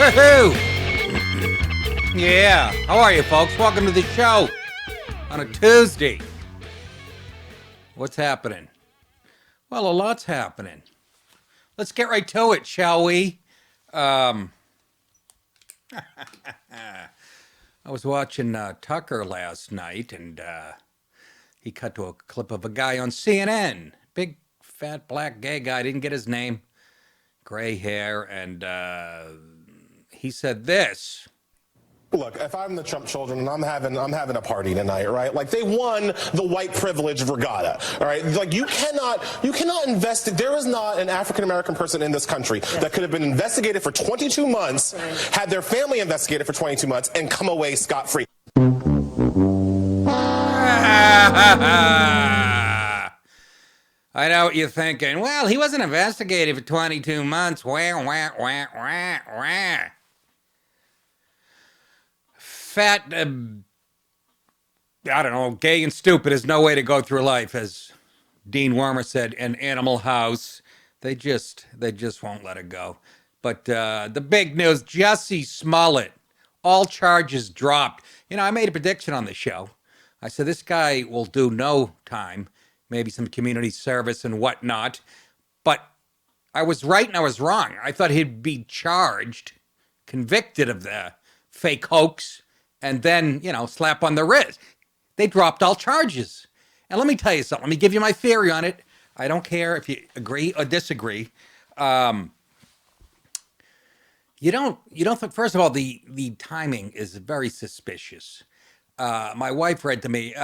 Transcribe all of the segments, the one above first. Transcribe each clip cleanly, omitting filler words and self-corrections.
Woohoo! Yeah, how are you folks? Welcome to the show on a Tuesday. What's happening? Well, a lot's happening. Let's get right to it, shall we? I was watching Tucker last night, and he cut to a clip of a guy on CNN. Big, fat, black, gay guy. Didn't get his name. Gray hair, and he said this. Look, if I'm the Trump children and I'm having a party tonight, right? Like, they won the white privilege regatta, all right? Like, you cannot investigate. There is not an African-American person in this country that could have been investigated for 22 months, had their family investigated for 22 months, and come away scot-free. I know what you're thinking. Well, he wasn't investigated for 22 months. Wah, wah, wah, wah, wah. Fat, I don't know, gay and stupid is no way to go through life, as Dean Wormer said in Animal House. They just won't let it go. But the big news, Jussie Smollet, all charges dropped. You know, I made a prediction on the show. I said this guy will do no time, maybe some community service and whatnot. But I was right and I was wrong. I thought he'd be charged, convicted of the fake hoax, and then, you know, slap on the wrist. They dropped all charges. And let me tell you something. Let me give you my theory on it. I don't care if you agree or disagree. You don't think, first of all, the timing is very suspicious. My wife read to me,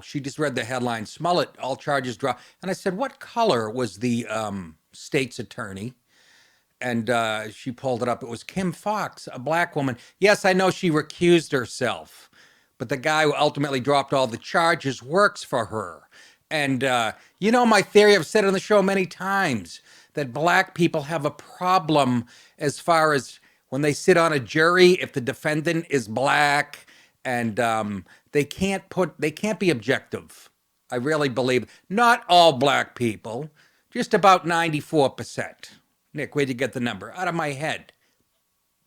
she just read the headline, Smollet, all charges dropped. And I said, what color was the state's attorney? And she pulled it up. It was Kim Fox, a black woman. Yes, I know she recused herself, but the guy who ultimately dropped all the charges works for her. And you know my theory, I've said it on the show many times, that black people have a problem as far as when they sit on a jury, if the defendant is black, and they can't be objective. I really believe. Not all black people, just about 94%. Nick, where'd you get the number? Out of my head.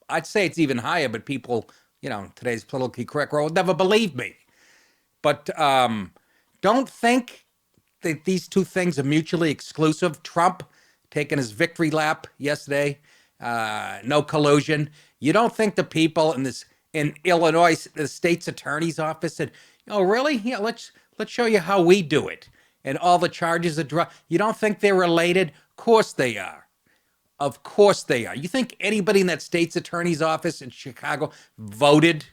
I'd say it's even higher, but people, you know, today's politically correct world would never believe me. But don't think that these two things are mutually exclusive. Trump taking his victory lap yesterday, no collusion. You don't think the people in Illinois, the state's attorney's office said, oh, really? Yeah, let's show you how we do it. And all the charges are dropped. You don't think they're related? Of course they are. Of course they are. You think anybody in that state's attorney's office in Chicago voted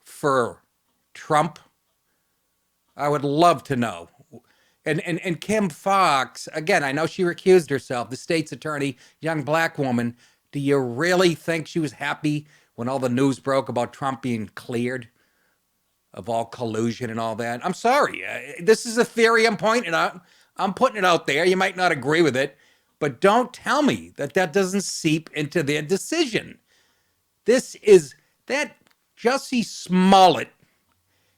for Trump? I would love to know. And Kim Fox, again, I know she recused herself, the state's attorney, young black woman. Do you really think she was happy when all the news broke about Trump being cleared of all collusion and all that? I'm sorry. This is a theory I'm pointing out. I'm putting it out there. You might not agree with it. But don't tell me that doesn't seep into their decision. That Jussie Smollett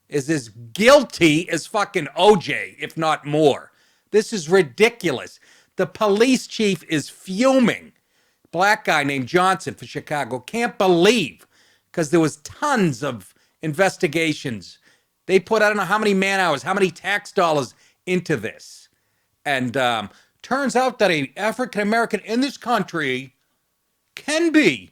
is as guilty as fucking OJ, if not more. This is ridiculous. The police chief is fuming. Black guy named Johnson for Chicago. Can't believe, because there was tons of investigations. They put, I don't know how many man hours, how many tax dollars into this. And turns out that an African-American in this country can be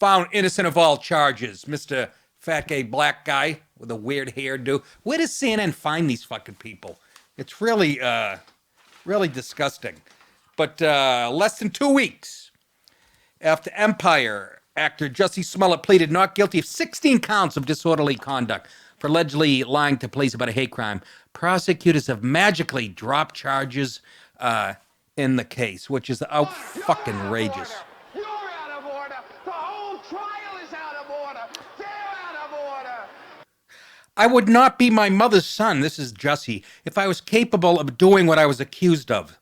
found innocent of all charges. Mr. Fat Gay Black Guy with a weird hairdo. Where does CNN find these fucking people? It's really, really disgusting. But less than 2 weeks after Empire actor Jussie Smollett pleaded not guilty of 16 counts of disorderly conduct for allegedly lying to police about a hate crime, prosecutors have magically dropped charges in the case, which is out-fucking-rageous. You're out of order. The whole trial is out of order. They're out of order. I would not be my mother's son, this is Jussie, if I was capable of doing what I was accused of,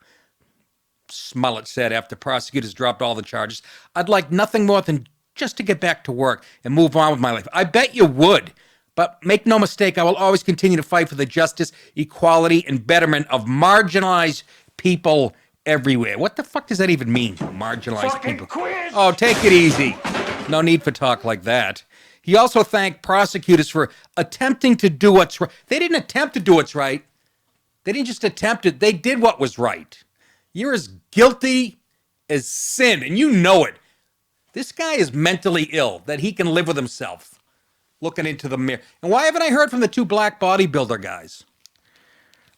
Smollet said after prosecutors dropped all the charges. I'd like nothing more than just to get back to work and move on with my life. I bet you would. But make no mistake, I will always continue to fight for the justice, equality, and betterment of marginalized people everywhere. What the fuck does that even mean? Marginalized Fucking people. quiz! Oh, take it easy. No need for talk like that. He also thanked prosecutors for attempting to do what's right. They didn't attempt to do what's right. They didn't just attempt it. They did what was right. You're as guilty as sin, and you know it. This guy is mentally ill, that he can live with himself, looking into the mirror. And why haven't I heard from the two black bodybuilder guys?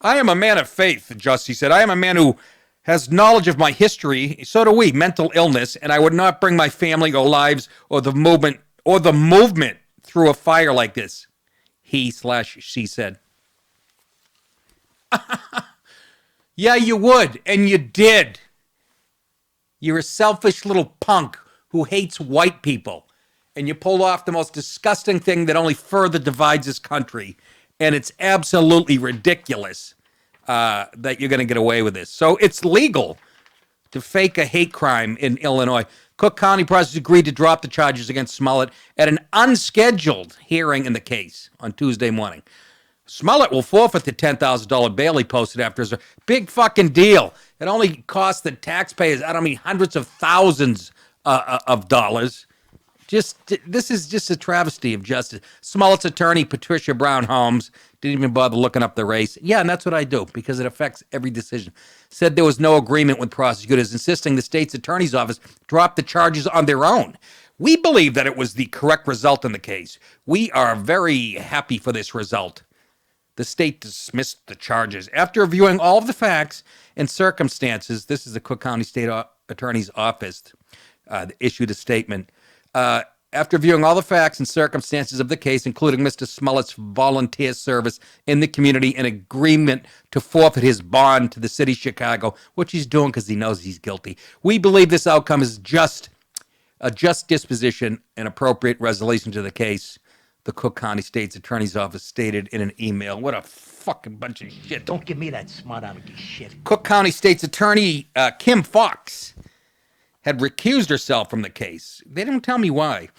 I am a man of faith, Jussie said. I am a man who has knowledge of my history. So do we, mental illness, and I would not bring my family or lives or the movement through a fire like this. She said. Yeah, you would, and you did. You're a selfish little punk who hates white people, and you pulled off the most disgusting thing that only further divides this country, and it's absolutely ridiculous that you're going to get away with this. So it's legal to fake a hate crime in Illinois. Cook County prosecutors agreed to drop the charges against Smollet at an unscheduled hearing in the case on Tuesday morning. Smollet will forfeit the $10,000 bail he posted after his big fucking deal. It only cost the taxpayers, I don't mean hundreds of thousands of dollars. This is just a travesty of justice. Smollett's attorney, Patricia Brown Holmes, didn't even bother looking up the race. Yeah, and that's what I do because it affects every decision. Said there was no agreement with prosecutors, insisting the state's attorney's office drop the charges on their own. We believe that it was the correct result in the case. We are very happy for this result. The state dismissed the charges. After reviewing all of the facts and circumstances, this is the Cook County State Attorney's Office issued a statement. After viewing all the facts and circumstances of the case, including Mr. Smollett's volunteer service in the community and agreement to forfeit his bond to the city of Chicago, which he's doing because he knows he's guilty, we believe this outcome is a just disposition and appropriate resolution to the case, the Cook County State's Attorney's Office stated in an email. What a fucking bunch of shit. Don't give me that smart alecky shit. Cook County State's Attorney Kim Fox had recused herself from the case. They didn't tell me why.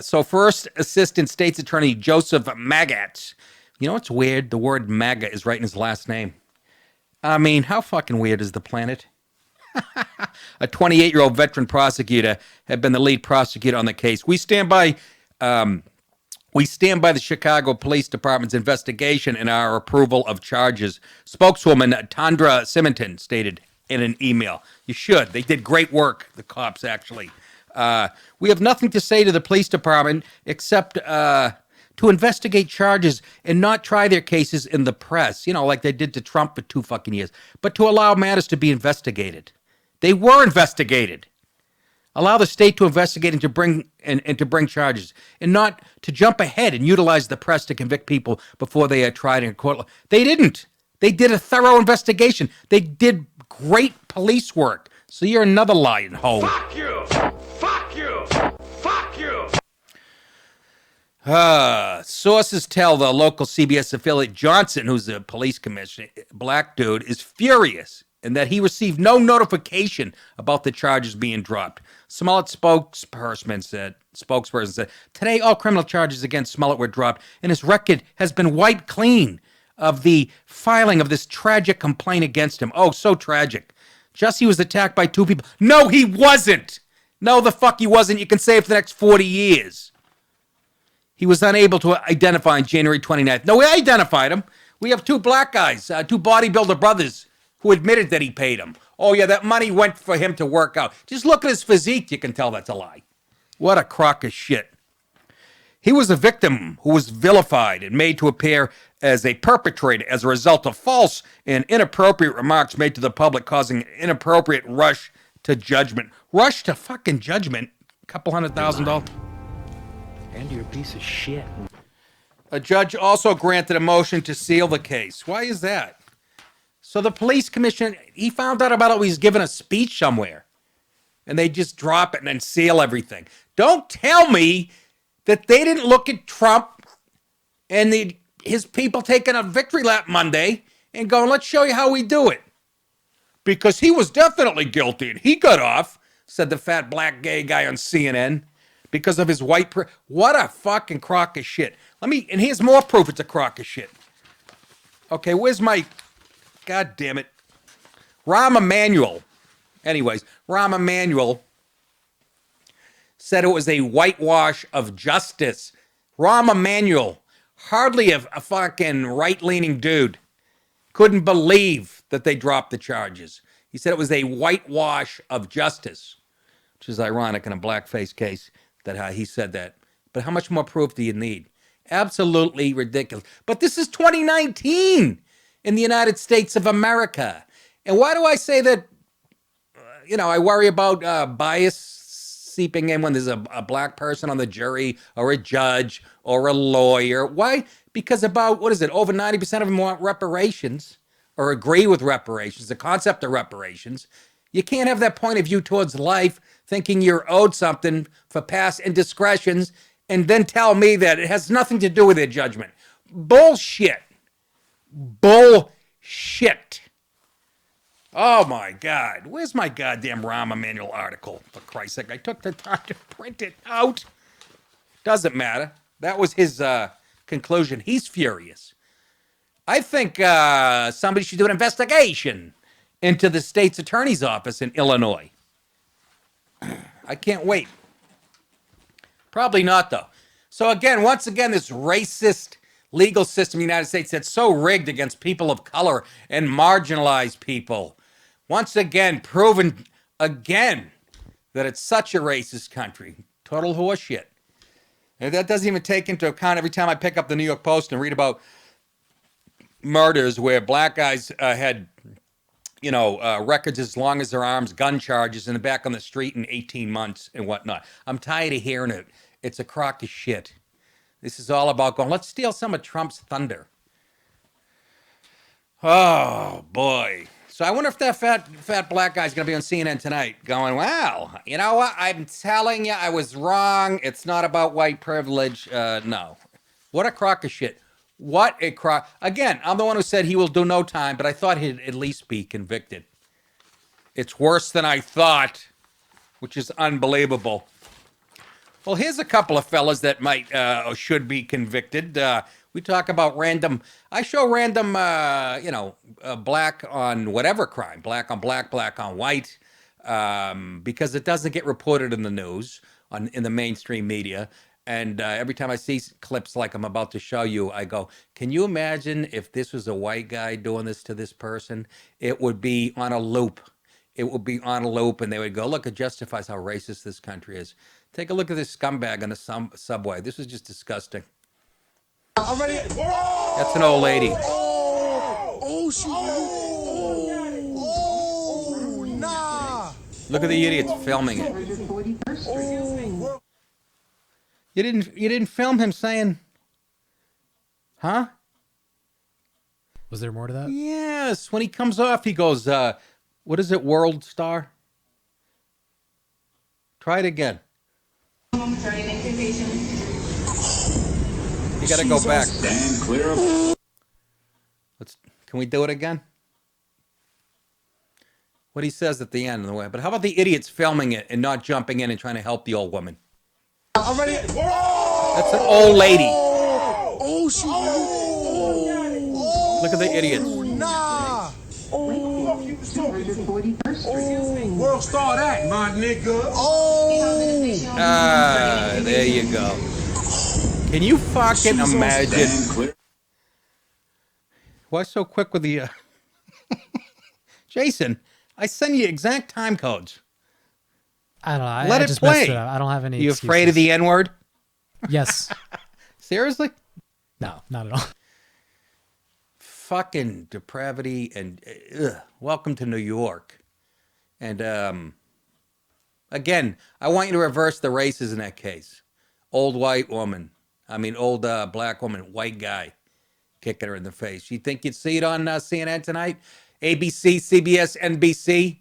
So First Assistant State's Attorney Joseph Magat. You know what's weird? The word MAGA is right in his last name. I mean, how fucking weird is the planet? A 28-year-old veteran prosecutor had been the lead prosecutor on the case. We stand by the Chicago Police Department's investigation and our approval of charges. Spokeswoman Tandra Simonton stated in an email. You should. They did great work, the cops, actually. We have nothing to say to the police department except to investigate charges and not try their cases in the press, like they did to Trump for 2 fucking years, but to allow matters to be investigated. They were investigated. Allow the state to investigate and to bring charges, and not to jump ahead and utilize the press to convict people before they are tried in court. They didn't. They did a thorough investigation. They did great police work. So you're another lying hoe. Fuck you! Fuck you! Fuck you! Sources tell the local CBS affiliate Johnson, who's the police commissioner, black dude, is furious and that he received no notification about the charges being dropped. Smollett's spokesperson said, today all criminal charges against Smollet were dropped and his record has been wiped clean of the filing of this tragic complaint against him. Oh, so tragic. Jussie was attacked by 2 people. No, he wasn't. No, the fuck he wasn't. You can say it for the next 40 years. He was unable to identify on January 29th. No, we identified him. We have 2 black guys, 2 bodybuilder brothers who admitted that he paid him. Oh, yeah, that money went for him to work out. Just look at his physique. You can tell that's a lie. What a crock of shit. He was a victim who was vilified and made to appear as a perpetrator as a result of false and inappropriate remarks made to the public, causing an inappropriate rush to judgment. Rush to fucking judgment? $200,000. And you're a piece of shit. A judge also granted a motion to seal the case. Why is that? So the police commissioner, he found out about it when he was giving a speech somewhere. And they just drop it and then seal everything. Don't tell me that they didn't look at Trump and his people taking a victory lap Monday and going, let's show you how we do it. Because he was definitely guilty and he got off, said the fat black gay guy on CNN, because of his white... What a fucking crock of shit. And here's more proof it's a crock of shit. Okay, where's my... God damn it. Rahm Emanuel. Anyways, Rahm Emanuel said it was a whitewash of justice. Rahm Emanuel, hardly a fucking right-leaning dude, couldn't believe that they dropped the charges. He said it was a whitewash of justice, which is ironic in a blackface case that he said that. But how much more proof do you need? Absolutely ridiculous. But this is 2019 in the United States of America. And why do I say that? I worry about bias seeping in when there's a black person on the jury or a judge or a lawyer. Why? Because about, over 90% of them want reparations or agree with reparations, the concept of reparations. You can't have that point of view towards life, thinking you're owed something for past indiscretions, and then tell me that it has nothing to do with their judgment. Bullshit. Bullshit. Oh my God. Where's my goddamn Rahm Emanuel article? For Christ's sake, I took the time to print it out. Doesn't matter. That was his conclusion. He's furious. I think somebody should do an investigation into the state's attorney's office in Illinois. I can't wait. Probably not, though. So once again, this racist legal system in the United States that's so rigged against people of color and marginalized people. Once again, proven again that it's such a racist country. Total horseshit. And that doesn't even take into account every time I pick up the New York Post and read about murders where black guys had, records as long as their arms, gun charges, and they're back on the street in 18 months and whatnot. I'm tired of hearing it. It's a crock of shit. This is all about going, let's steal some of Trump's thunder. Oh, boy. So I wonder if that fat black guy's going to be on CNN tonight going, wow, you know what? I'm telling you, I was wrong. It's not about white privilege. No. What a crock of shit. What a crock. Again, I'm the one who said he will do no time, but I thought he'd at least be convicted. It's worse than I thought, which is unbelievable. Well, here's a couple of fellas that might or should be convicted. We talk about I show random, black on whatever crime, black on black, black on white, because it doesn't get reported in the news, in the mainstream media. And every time I see clips like I'm about to show you, I go, can you imagine if this was a white guy doing this to this person? It would be on a loop. It would be on a loop, and they would go, look, it justifies how racist this country is. Take a look at this scumbag on the subway. This is just disgusting. That's an old lady. Look at the idiots filming it. You didn't film him saying, huh? Was there more to that? Yes. When he comes off, he goes, what is it, World Star? Try it again. You gotta go back. Stand clear. Can we do it again? What he says at the end of the way. But how about the idiots filming it and not jumping in and trying to help the old woman? That's an old lady. Look at the idiots. World Star that, my nigga. There you go. Can you fucking imagine? Why so quick with the... Jason, I send you exact time codes. I don't know. Let I it just play. messed it up. I don't have any You excuses. afraid of the N-word? Yes. Seriously? No, not at all. Fucking depravity and welcome to New York. And again, I want you to reverse the races in that case. Old white woman. Old black woman, white guy kicking her in the face. You think you'd see it on CNN tonight? ABC, CBS, NBC,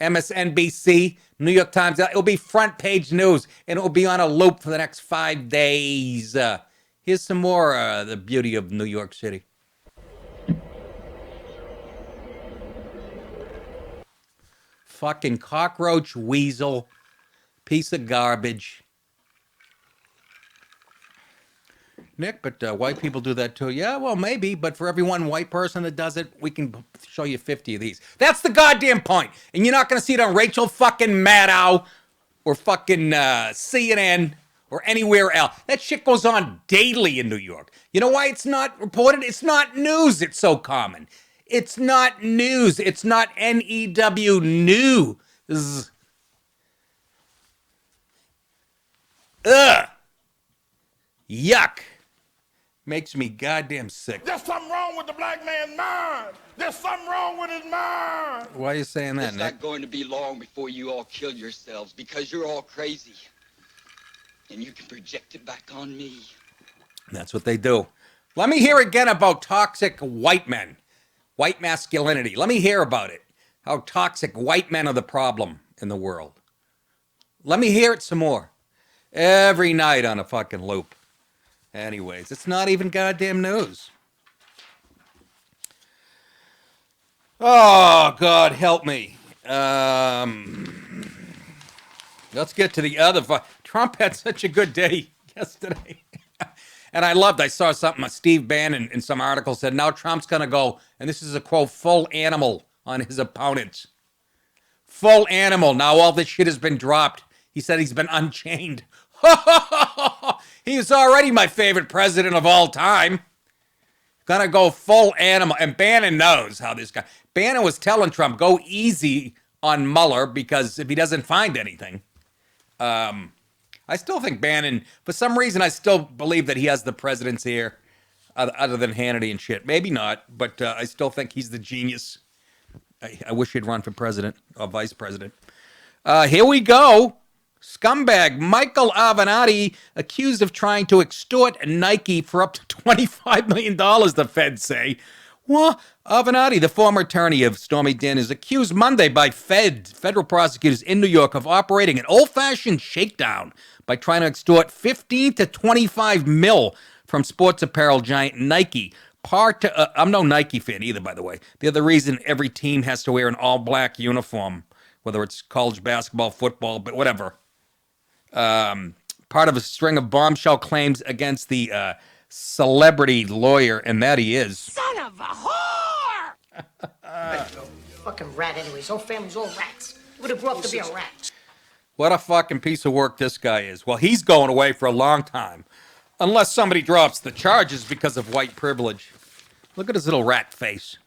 MSNBC, New York Times. It'll be front page news, and it'll be on a loop for the next 5 days. Here's some more the beauty of New York City. Fucking cockroach weasel, piece of garbage. Nick, but white people do that too. Yeah, well, maybe, but for every one white person that does it, we can show you 50 of these. That's the goddamn point. And you're not going to see it on Rachel fucking Maddow or fucking CNN or anywhere else. That shit goes on daily in New York. You know why it's not reported? It's not news. It's so common. It's not news. It's not NEW news. Ugh. Yuck. Makes me goddamn sick. There's something wrong with the black man's mind. There's something wrong with his mind. Why are you saying that, It's Nick? not going to be long before you all kill yourselves because you're all crazy. And you can project it back on me. That's what they do. Let me hear again about toxic white men. White masculinity. Let me hear about it. How toxic white men are the problem in the world. Let me hear it some more. Every night on a fucking loop. Anyways, it's not even goddamn news. Oh, God, help me. Let's get to the other. Trump had such a good day yesterday. And I saw something, Steve Bannon in some article said, now Trump's going to go, and this is a quote, full animal on his opponents. Full animal. Now all this shit has been dropped. He said he's been unchained. He was already my favorite president of all time. Gonna go full animal. And Bannon knows how this guy. Bannon was telling Trump, go easy on Mueller because if he doesn't find anything. I still think Bannon, for some reason, I still believe that he has the presidency here, other than Hannity and shit. Maybe not, but I still think he's the genius. I wish he'd run for president or vice president. Here we go. Scumbag Michael Avenatti accused of trying to extort Nike for up to $25 million, the feds say. What? Avenatti, the former attorney of Stormy Daniels, accused Monday by federal prosecutors in New York of operating an old-fashioned shakedown by trying to extort 15 to 25 mil from sports apparel giant Nike. I'm no Nike fan either, by the way. The other reason every team has to wear an all-black uniform, whether it's college basketball, football, but whatever. Part of a string of bombshell claims against the celebrity lawyer, and that he is. Son of a whore! Fucking rat anyways. Whole family's all rats. Would have grew up to be a rat. What a fucking piece of work this guy is. Well, he's going away for a long time. Unless somebody drops the charges because of white privilege. Look at his little rat face.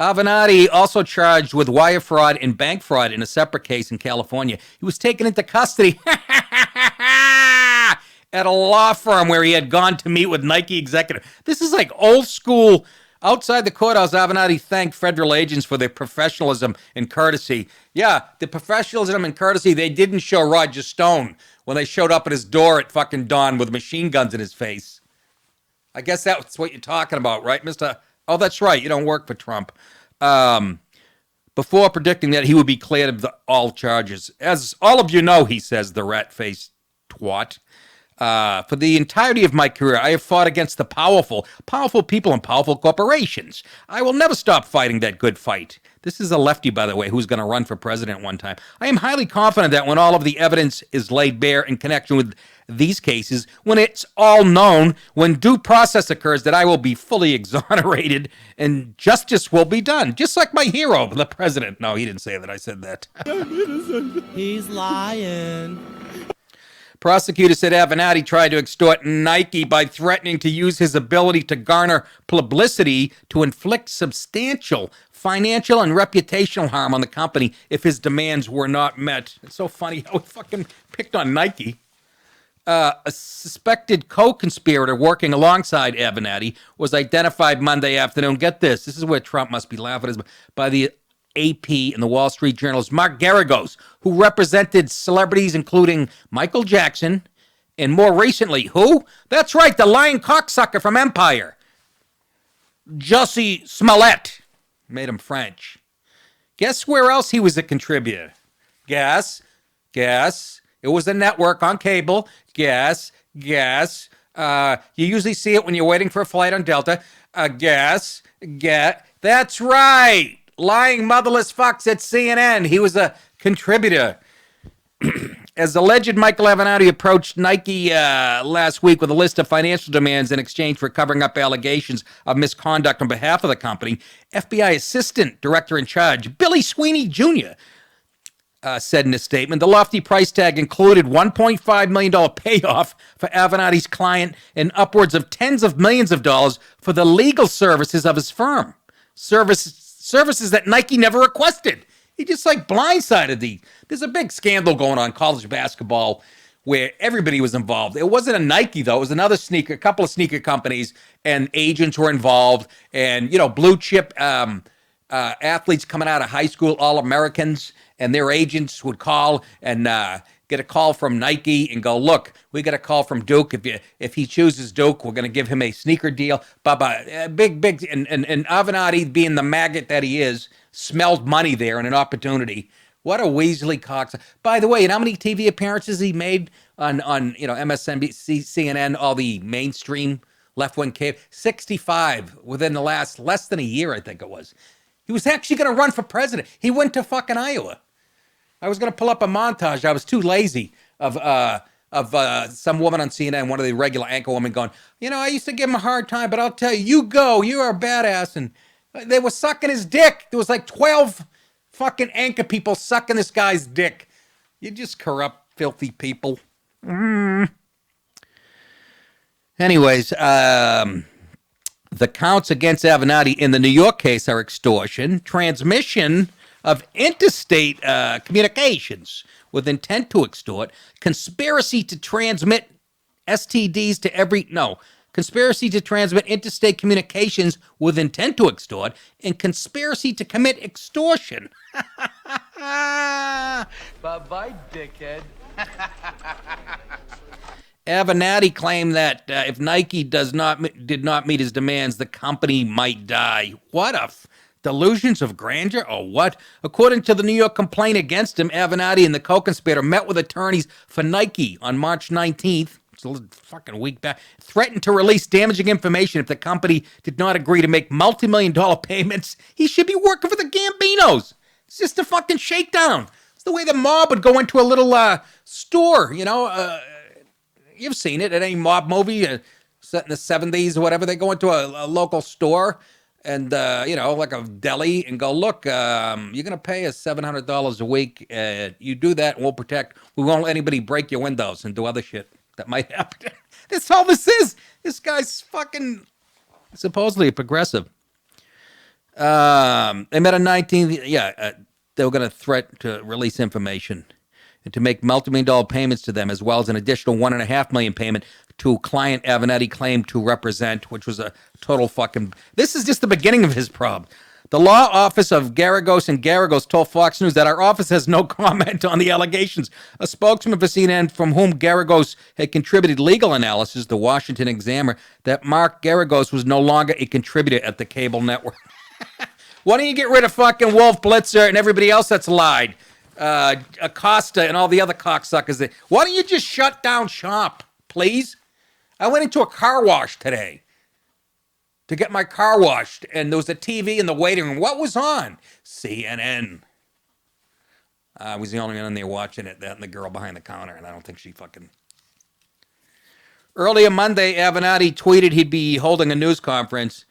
Avenatti also charged with wire fraud and bank fraud in a separate case in California. He was taken into custody at a law firm where he had gone to meet with Nike executive. This is like old school. Outside the courthouse, Avenatti thanked federal agents for their professionalism and courtesy. Yeah, the professionalism and courtesy they didn't show Roger Stone when they showed up at his door at fucking dawn with machine guns in his face. I guess that's what you're talking about, right, Mr. Oh, that's right. You don't work for Trump. Before predicting that he would be cleared of all charges. As all of you know, he says, the rat-faced twat. For the entirety of my career, I have fought against the powerful people and powerful corporations. I will never stop fighting that good fight. This is a lefty, by the way, who's going to run for president one time. I am highly confident that when all of the evidence is laid bare in connection with these cases, when it's all known, when due process occurs, that I will be fully exonerated and justice will be done. Just like my hero, the president. No, he didn't say that. I said that. He's lying. Prosecutor said Avenatti tried to extort Nike by threatening to use his ability to garner publicity to inflict substantial financial and reputational harm on the company if his demands were not met. It's so funny how he fucking picked on Nike. A suspected co-conspirator working alongside Avenatti was identified Monday afternoon. Get this. This is where Trump must be laughing by the AP and the Wall Street journalist Mark Garagos, who represented celebrities including Michael Jackson and more recently, who? That's right, the lying cocksucker from Empire, Jussie Smollett. Made him French. Guess where else he was a contributor? Guess. It was a network on cable. Guess. You usually see it when you're waiting for a flight on Delta. Guess. That's right. Lying motherless fucks at CNN. He was a contributor. As alleged Michael Avenatti approached Nike last week with a list of financial demands in exchange for covering up allegations of misconduct on behalf of the company, FBI Assistant Director in Charge, Billy Sweeney Jr., said in a statement, the lofty price tag included $1.5 million payoff for Avenatti's client and upwards of tens of millions of dollars for the legal services of his firm. Services that Nike never requested. He just blindsided there's a big scandal going on in college basketball where everybody was involved. It wasn't a Nike, though. It was a couple of sneaker companies, and agents were involved, and, blue chip athletes coming out of high school, All-Americans, and their agents would call and get a call from Nike and go, look, we got a call from Duke. If he chooses Duke, we're going to give him a sneaker deal. Big, and Avenatti, being the maggot that he is, smelled money there and an opportunity. What a Weasley Cox. By the way, how many TV appearances he made on MSNBC, CNN, all the mainstream left-wing cable? 65 within the last less than a year, I think it was. He was actually going to run for president. He went to fucking Iowa. I was going to pull up a montage. I was too lazy of some woman on CNN, one of the regular anchor women going, I used to give him a hard time, but I'll tell you, you go. You are a badass. And they were sucking his dick. There was 12 fucking anchor people sucking this guy's dick. You just corrupt, filthy people. Anyways, the counts against Avenatti in the New York case are extortion, transmission of interstate communications with intent to extort, conspiracy to transmit STDs to conspiracy to transmit interstate communications with intent to extort, and conspiracy to commit extortion. Bye-bye, dickhead. Avenatti claimed that if Nike did not meet his demands, the company might die. What delusions of grandeur or what? According to the New York complaint against him, Avenatti and the co-conspirator met with attorneys for Nike on March 19th, it's a fucking week back, threatened to release damaging information if the company did not agree to make multi-million-dollar payments. He should be working for the Gambinos. It's just a fucking shakedown. It's the way the mob would go into a little store, you've seen it at any mob movie set in the 70s or whatever. They go into a local store and, like a deli and go, look, you're going to pay us $700 a week. You do that and we won't let anybody break your windows and do other shit that might happen. That's all this is. This guy's fucking supposedly a progressive. They met on 19th. They were going to threat to release information and to make multi-million-dollar payments to them, as well as an additional $1.5 million payment to client Avenatti claimed to represent, which was a total fucking... This is just the beginning of his problem. The law office of Garagos and Garagos told Fox News that our office has no comment on the allegations. A spokesman for CNN, from whom Garagos had contributed legal analysis, the Washington Examiner, that Mark Garagos was no longer a contributor at the cable network. Why don't you get rid of fucking Wolf Blitzer and everybody else that's lied? Acosta and all the other cocksuckers. Why don't you just shut down shop, please? I went into a car wash today to get my car washed, and there was a TV in the waiting room. What was on? CNN. I was the only one in there watching it, that and the girl behind the counter, and I don't think she fucking... Earlier Monday, Avenatti tweeted he'd be holding a news conference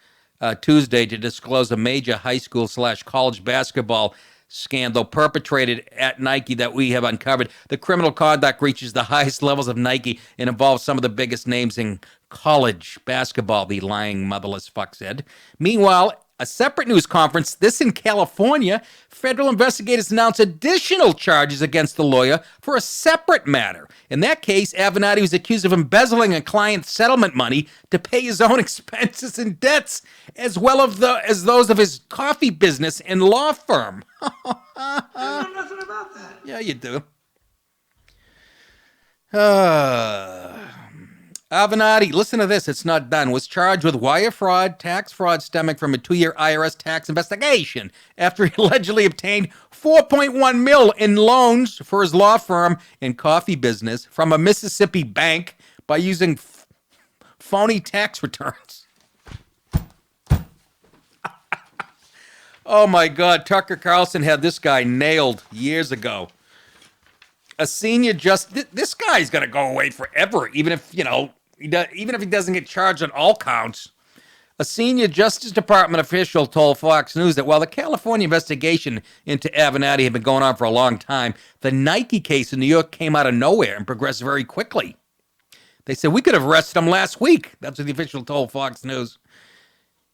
Tuesday to disclose a major high school/college basketball scandal perpetrated at Nike that we have uncovered. The criminal conduct reaches the highest levels of Nike and involves some of the biggest names in college basketball, the lying motherless fuck said. Meanwhile, a separate news conference, this in California, federal investigators announced additional charges against the lawyer for a separate matter. In that case, Avenatti was accused of embezzling a client's settlement money to pay his own expenses and debts, as well as those of his coffee business and law firm. I know nothing about that. Yeah, you do. Avenatti, listen to this, it's not done, was charged with wire fraud, tax fraud stemming from a 2-year IRS tax investigation after he allegedly obtained $4.1 million in loans for his law firm and coffee business from a Mississippi bank by using phony tax returns. Oh my God, Tucker Carlson had this guy nailed years ago. A senior this guy's going to go away forever, even if, even if he doesn't get charged on all counts. A senior Justice Department official told Fox News that while the California investigation into Avenatti had been going on for a long time, the Nike case in New York came out of nowhere and progressed very quickly. They said, we could have arrested him last week. That's what the official told Fox News.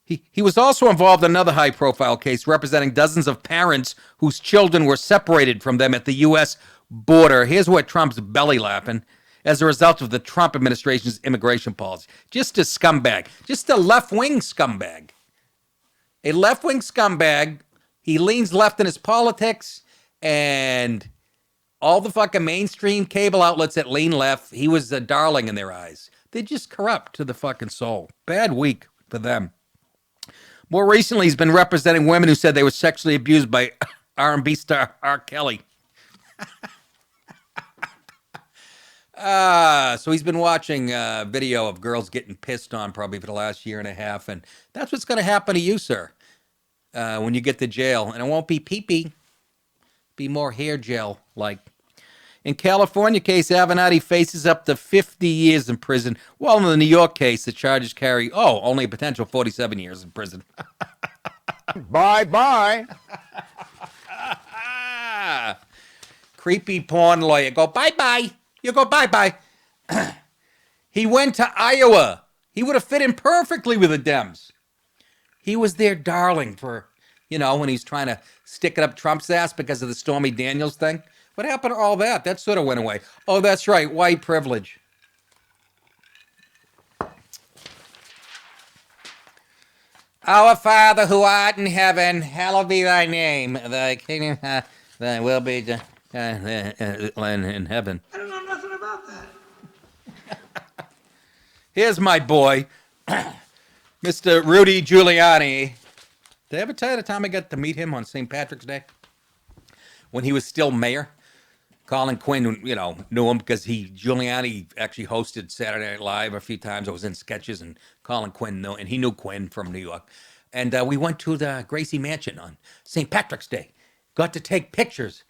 He was also involved in another high-profile case representing dozens of parents whose children were separated from them at the U.S. border. Here's where Trump's belly laughing. As a result of the Trump administration's immigration policy. Just a scumbag. Just a left-wing scumbag. A left-wing scumbag. He leans left in his politics, and all the fucking mainstream cable outlets that lean left, he was a darling in their eyes. They're just corrupt to the fucking soul. Bad week for them. More recently, he's been representing women who said they were sexually abused by R&B star R. Kelly. So he's been watching video of girls getting pissed on probably for the last year and a half, and that's what's going to happen to you, sir, when you get to jail. And it won't be pee-pee, be more hair gel like. In California case, Avenatti faces up to 50 years in prison, while in the New York case, the charges carry, only a potential 47 years in prison. Bye-bye. Creepy porn lawyer, go bye-bye. You go bye-bye. He went to Iowa. He would have fit in perfectly with the Dems. He was their darling for, when he's trying to stick it up Trump's ass because of the Stormy Daniels thing. What happened to all that? That sort of went away. Oh, that's right, white privilege. Our Father who art in heaven, hallowed be thy name. Thy kingdom, thy will be done in heaven. I don't know nothing about that. Here's my boy, Mr. Rudy Giuliani. Did I ever tell you the time I got to meet him on St. Patrick's Day? When he was still mayor? Colin Quinn, knew him because Giuliani actually hosted Saturday Night Live a few times. I was in sketches, and Colin Quinn knew, and he knew Quinn from New York. And we went to the Gracie Mansion on St. Patrick's Day. Got to take pictures.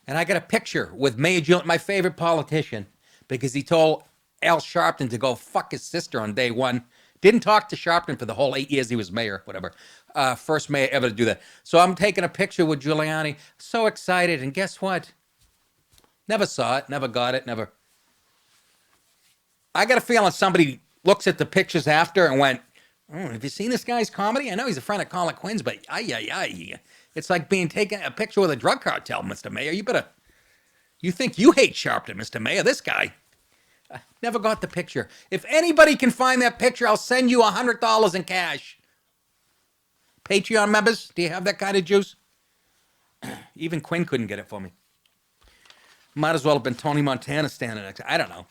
And I got a picture with Mayor Giuliani, my favorite politician, because he told Al Sharpton to go fuck his sister on day one. Didn't talk to Sharpton for the whole 8 years he was mayor, whatever. First mayor ever to do that. So I'm taking a picture with Giuliani. So excited. And guess what? Never saw it. Never got it. Never. I got a feeling somebody looks at the pictures after and went, have you seen this guy's comedy? I know he's a friend of Colin Quinn's, but it's like being taken a picture with a drug cartel, Mr. Mayor. You think you hate Sharpton, Mr. Mayor. This guy. Never got the picture. If anybody can find that picture, I'll send you $100 in cash. Patreon members, do you have that kind of juice? Even Quinn couldn't get it for me. Might as well have been Tony Montana standing next. I don't know.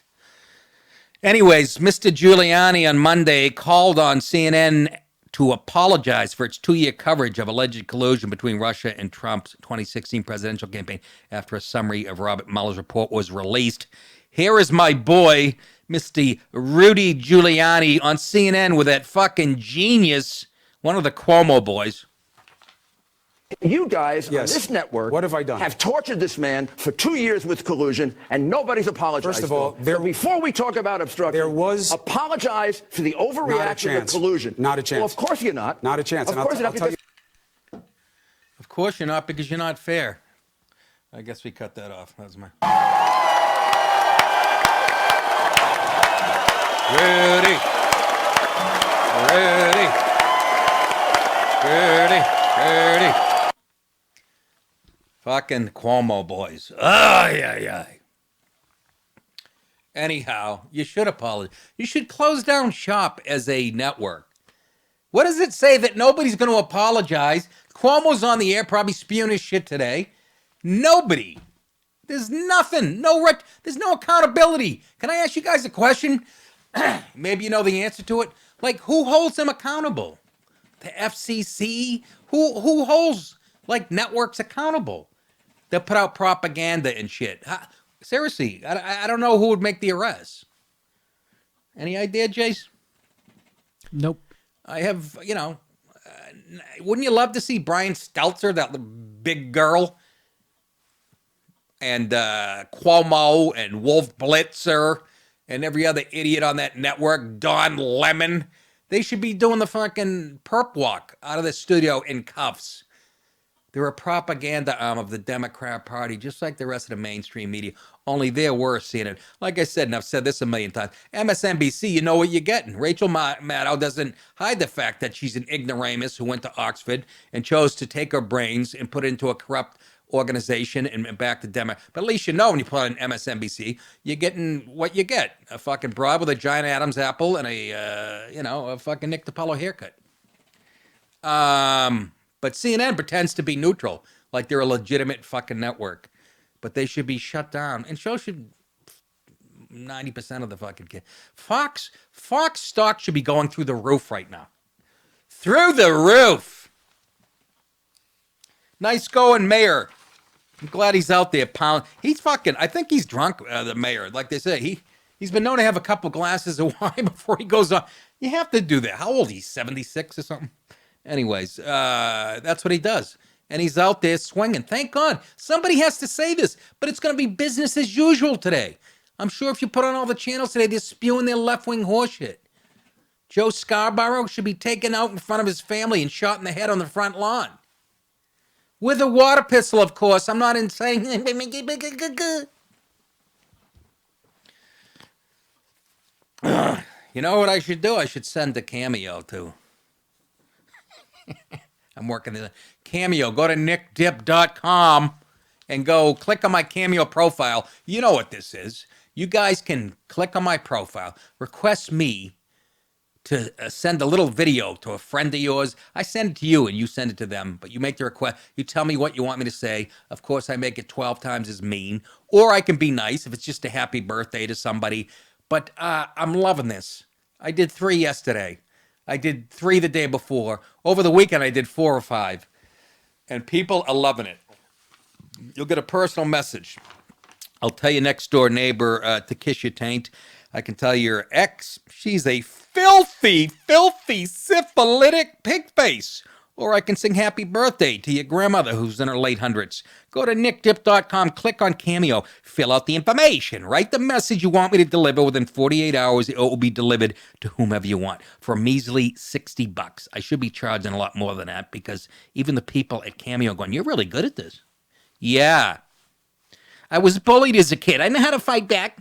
Anyways, Mr. Giuliani on Monday called on CNN to apologize for its 2-year coverage of alleged collusion between Russia and Trump's 2016 presidential campaign after a summary of Robert Mueller's report was released. Here is my boy, Mr. Rudy Giuliani on CNN with that fucking genius, one of the Cuomo boys. You guys on this network What have I done? have tortured this man for 2 years with collusion, and nobody's apologized. First of all, so before we talk about obstruction, apologize for the overreaction of collusion. Not a chance. Well, of course you're not. Not a chance. Of course you're not. Of course you're not, because you're not fair. I guess we cut that off. That was my... Rudy. Fucking Cuomo boys. Anyhow, you should apologize. You should close down shop as a network. What does it say that nobody's going to apologize? Cuomo's on the air probably spewing his shit today. Nobody. There's nothing. There's no accountability. Can I ask you guys a question? Maybe you know the answer to it. Like, who holds them accountable? The FCC? Who holds, networks accountable? They'll put out propaganda and shit. Seriously, I don't know who would make the arrest. Any idea, Jace? Nope. I have, wouldn't you love to see Brian Stelter, that big girl, and Cuomo and Wolf Blitzer and every other idiot on that network, Don Lemon. They should be doing the fucking perp walk out of the studio in cuffs. They're a propaganda arm of the Democrat Party, just like the rest of the mainstream media, only they're worse seeing it. Like I said, and I've said this a million times, MSNBC, you know what you're getting. Rachel Maddow doesn't hide the fact that she's an ignoramus who went to Oxford and chose to take her brains and put it into a corrupt organization and back to Democrat. But at least you know when you put on MSNBC, you're getting what you get. A fucking broad with a giant Adam's apple and a fucking Nick DiPaolo haircut. But CNN pretends to be neutral, like they're a legitimate fucking network. But they should be shut down. And so should 90% of the fucking kids. Fox stock should be going through the roof right now. Through the roof. Nice going, Mayor. I'm glad he's out there pound. He's fucking, I think he's drunk, the mayor. Like they say, he's been known to have a couple glasses of wine before he goes on. You have to do that. How old? He's 76 or something? Anyways, that's what he does. And he's out there swinging. Thank God. Somebody has to say this, but it's going to be business as usual today. I'm sure if you put on all the channels today, they're spewing their left-wing horseshit. Joe Scarborough should be taken out in front of his family and shot in the head on the front lawn. With a water pistol, of course. I'm not insane. You know what I should do? I should send a Cameo to. I'm working the Cameo. Go to nickdip.com and go click on my Cameo profile. You know what this is. You guys can click on my profile, request me to send a little video to a friend of yours. I send it to you and you send it to them, but you make the request. You tell me what you want me to say. Of course, I make it 12 times as mean, or I can be nice if it's just a happy birthday to somebody. But I'm loving this. I did 3 yesterday. I did 3 the day before. Over the weekend, I did 4 or 5. And people are loving it. You'll get a personal message. I'll tell your next door neighbor to kiss your taint. I can tell your ex, she's a filthy, syphilitic pig face. Or I can sing happy birthday to your grandmother who's in her late hundreds. Go to nickdip.com, click on Cameo, fill out the information, write the message you want me to deliver. Within 48 hours, it will be delivered to whomever you want for a measly $60. I should be charging a lot more than that because even the people at Cameo are going, you're really good at this. Yeah. I was bullied as a kid. I know how to fight back.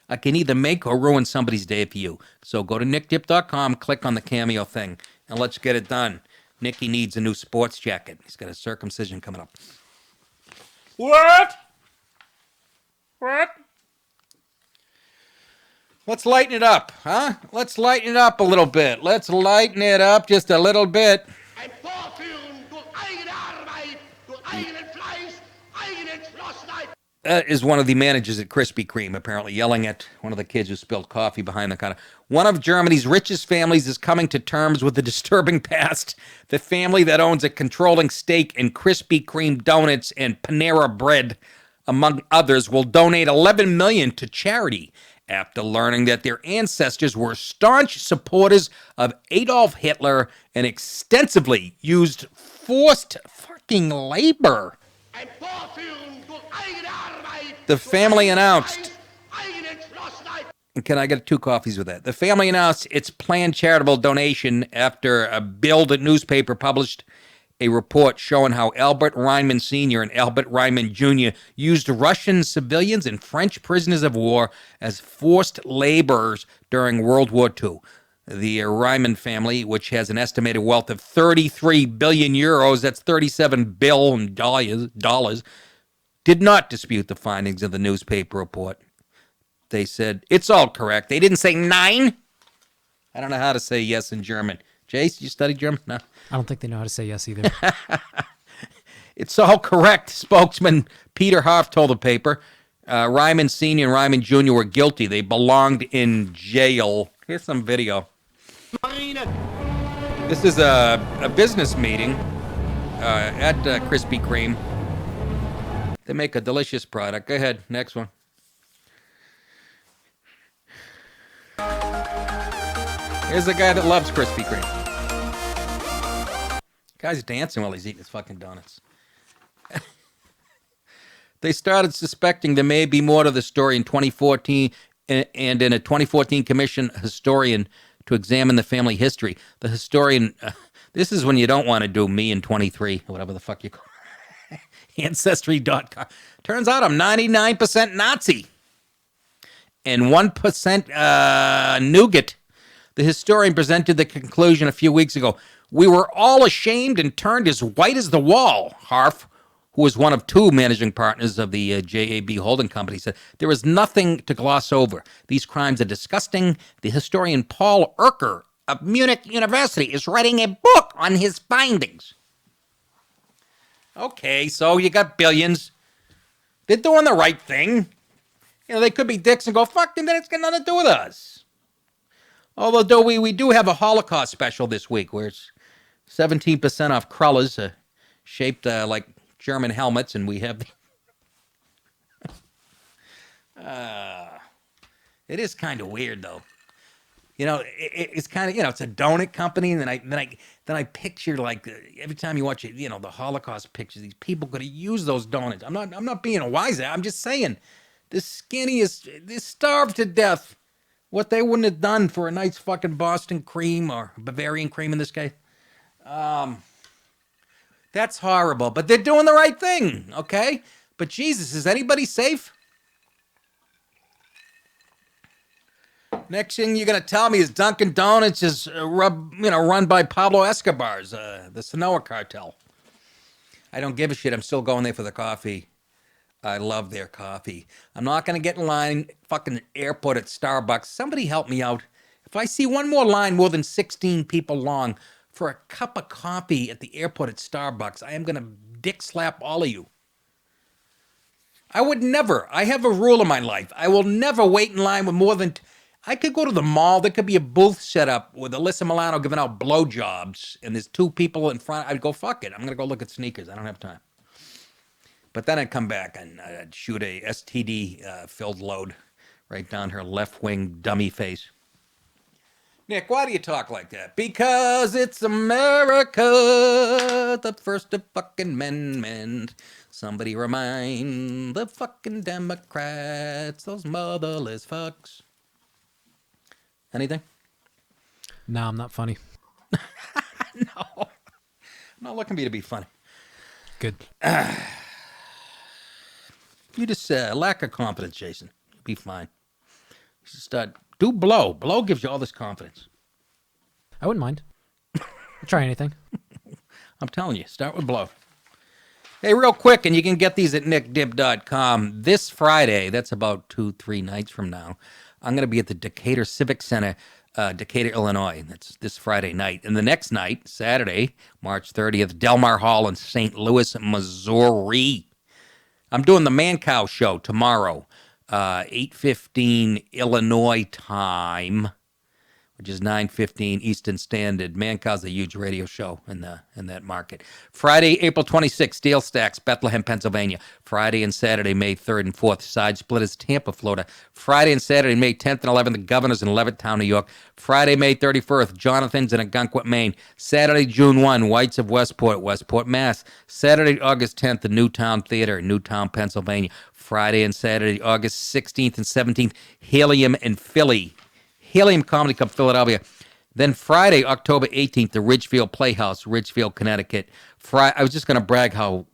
I can either make or ruin somebody's day for you. So go to nickdip.com, click on the Cameo thing, and let's get it done. Nicky needs a new sports jacket. He's got a circumcision coming up. What? Let's lighten it up, huh? Let's lighten it up a little bit. Let's lighten it up just a little bit. That is one of the managers at Krispy Kreme, apparently yelling at one of the kids who spilled coffee behind the counter. One of Germany's richest families is coming to terms with the disturbing past. The family that owns a controlling stake in Krispy Kreme donuts and Panera Bread, among others, will donate $11 million to charity after learning that their ancestors were staunch supporters of Adolf Hitler and extensively used forced fucking labor. The family announced, and can I get 2 coffees with that? The family announced its planned charitable donation after a Bild newspaper published a report showing how Albert Reinman Sr. and Albert Reinman Jr. used Russian civilians and French prisoners of war as forced laborers during World War II. The Reinman family, which has an estimated wealth of 33 billion euros, that's $37 billion, did not dispute the findings of the newspaper report. They said, it's all correct. They didn't say nine. I don't know how to say yes in German. Jace, you study German? No. I don't think they know how to say yes either. It's all correct, spokesman Peter Hoff told the paper. Ryman Sr. and Ryman Jr. were guilty. They belonged in jail. Here's some video. This is a business meeting at Krispy Kreme. They make a delicious product. Go ahead, next one. Here's a guy that loves Krispy Kreme. Guy's dancing while he's eating his fucking donuts. They started suspecting there may be more to the story in 2014, and in a 2014 commission historian to examine the family history. The historian, this is when you don't want to do me in 23, or whatever the fuck you call it. Ancestry.com. Turns out I'm 99% Nazi and 1% nougat. The historian presented the conclusion a few weeks ago. We were all ashamed and turned as white as the wall, Harf, who was one of two managing partners of the JAB holding company, said, there is nothing to gloss over. These crimes are disgusting. The historian Paul Erker of Munich University is writing a book on his findings. Okay, so you got billions. They're doing the right thing. You know, they could be dicks and go, fuck them, then it's got nothing to do with us. Although we do have a Holocaust special this week where it's 17% off crullers shaped like German helmets, and we have it is kind of weird, though. You know, it's kind of, you know, it's a donut company, and then I picture, like, every time you watch it, you know, the Holocaust pictures, these people could have used those donuts. I'm not being a wise ass. I'm just saying, the skinniest, they starved to death. What they wouldn't have done for a nice fucking Boston cream, or Bavarian cream in this case. That's horrible, but they're doing the right thing, okay? But Jesus, is anybody safe? Next thing you're going to tell me is Dunkin' Donuts is run by Pablo Escobar's, the Sinaloa cartel. I don't give a shit. I'm still going there for the coffee. I love their coffee. I'm not going to get in line, fucking airport at Starbucks. Somebody help me out. If I see one more line more than 16 people long for a cup of coffee at the airport at Starbucks, I am going to dick slap all of you. I would never. I have a rule in my life. I will never wait in line with more than... I could go to the mall. There could be a booth set up with Alyssa Milano giving out blowjobs, and there's two people in front. I'd go, fuck it. I'm going to go look at sneakers. I don't have time. But then I'd come back and I'd shoot a STD-filled load right down her left-wing dummy face. Nick, why do you talk like that? Because it's America, the First fucking Amendment. Somebody remind the fucking Democrats, those motherless fucks. Anything? No, I'm not funny. No. I'm not looking for you to be funny. Good. You just lack of confidence, Jason. You'll be fine. You should start... Do blow. Blow gives you all this confidence. I wouldn't mind. I'll try anything. I'm telling you, start with blow. Hey, real quick, and you can get these at nickdib.com. This Friday, that's about 2-3 nights from now, I'm going to be at the Decatur Civic Center, Decatur, Illinois. That's this Friday night. And the next night, Saturday, March 30th, Delmar Hall in St. Louis, Missouri. I'm doing the Man Cow show tomorrow. 8:15 Illinois time, which is 9:15 Eastern Standard. Mancow's a huge radio show in that market. Friday, April 26th, Steel Stacks, Bethlehem, Pennsylvania. Friday and Saturday, May 3rd and 4th, Side Splitters, Tampa, Florida. Friday and Saturday, May 10th and 11th, the Governors in Levittown, New York. Friday, May 31st, Jonathan's in Algonquin, Maine. Saturday, June 1, Whites of Westport, Mass. Saturday, August 10th, the Newtown Theater, Newtown, Pennsylvania. Friday and Saturday, August 16th and 17th, Helium in Philly. Helium Comedy Club, Philadelphia. Then Friday, October 18th, the Ridgefield Playhouse, Ridgefield, Connecticut. I was just going to brag how,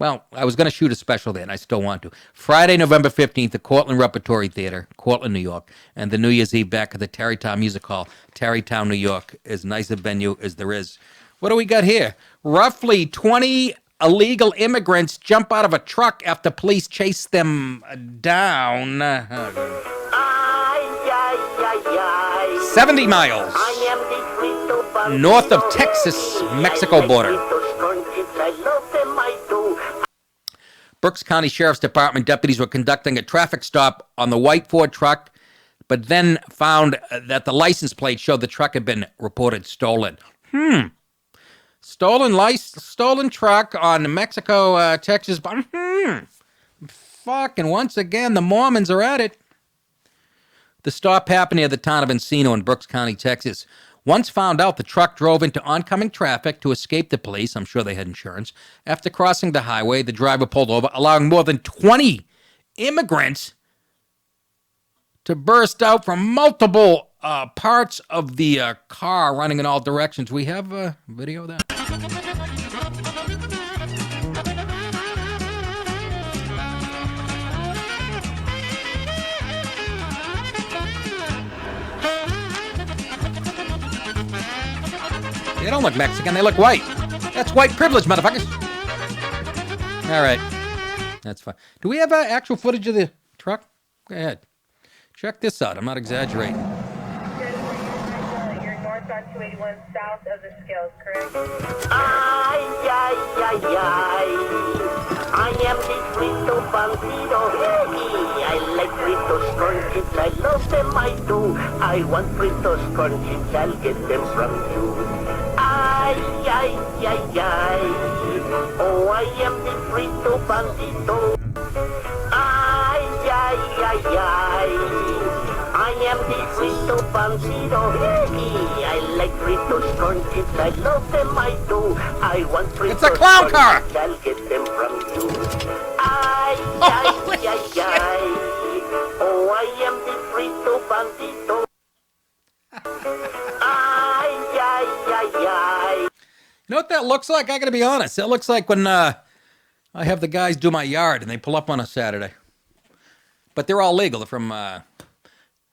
I was going to shoot a special there, and I still want to. Friday, November 15th, the Cortland Repertory Theater, Cortland, New York. And the New Year's Eve back at the Tarrytown Music Hall, Tarrytown, New York. As nice a venue as there is. What do we got here? Roughly 20 illegal immigrants jump out of a truck after police chase them down 70 miles north of Texas-Mexico border. Berks County Sheriff's Department deputies were conducting a traffic stop on the white Ford truck, but then found that the license plate showed the truck had been reported stolen. Stolen truck on Mexico, Texas. Fucking once again, the Mormons are at it. The stop happened near the town of Encino in Berks County, Texas. Once found out, the truck drove into oncoming traffic to escape the police. I'm sure they had insurance. After crossing the highway, the driver pulled over, allowing more than 20 immigrants to burst out from multiple parts of the car running in all directions. We have a video of that. They don't look Mexican, they look white. That's white privilege, motherfuckers. All right. That's fine. Do we have actual footage of the truck? Go ahead. Check this out. I'm not exaggerating. You're northbound 281 south of the scales, correct? Ay, ay, ay, ay. I am the frito bandito. I like fritos crunchies. I love them, I do. I want fritos crunchies. I'll get them from you. Ay, ay, ay, ay. Oh, I am the frito bandito. Ay, ay, ay, ay. I am the frito bandito. I like fritos crunchies. I love them, I do. I want fritos. It's a clown car. I'll get them from you. Ay, ay, ay, ay. Oh, I am the frito bandito. Ay, ay, ay, ay. You know what that looks like? I gotta be honest. That looks like when I have the guys do my yard and they pull up on a Saturday. But they're all legal. They're from,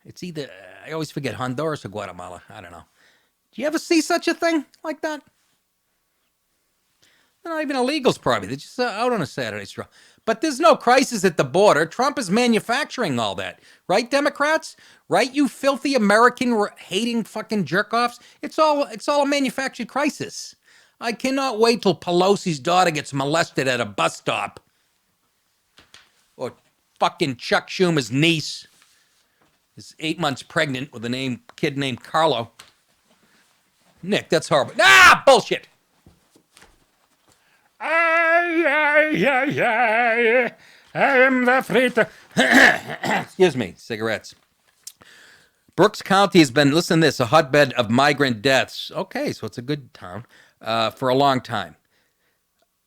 it's either, I always forget, Honduras or Guatemala. I don't know. Do you ever see such a thing like that? They're not even illegals, probably. They're just out on a Saturday stroll. But there's no crisis at the border. Trump is manufacturing all that. Right, Democrats? Right, you filthy American-hating fucking jerk-offs? It's all a manufactured crisis. I cannot wait till Pelosi's daughter gets molested at a bus stop. Or fucking Chuck Schumer's niece is 8 months pregnant with a kid named Carlo. Nick, that's horrible. Ah, bullshit. I am the frito. Excuse me, cigarettes. Brooks County has been, listen to this, a hotbed of migrant deaths. Okay, so it's a good town for a long time.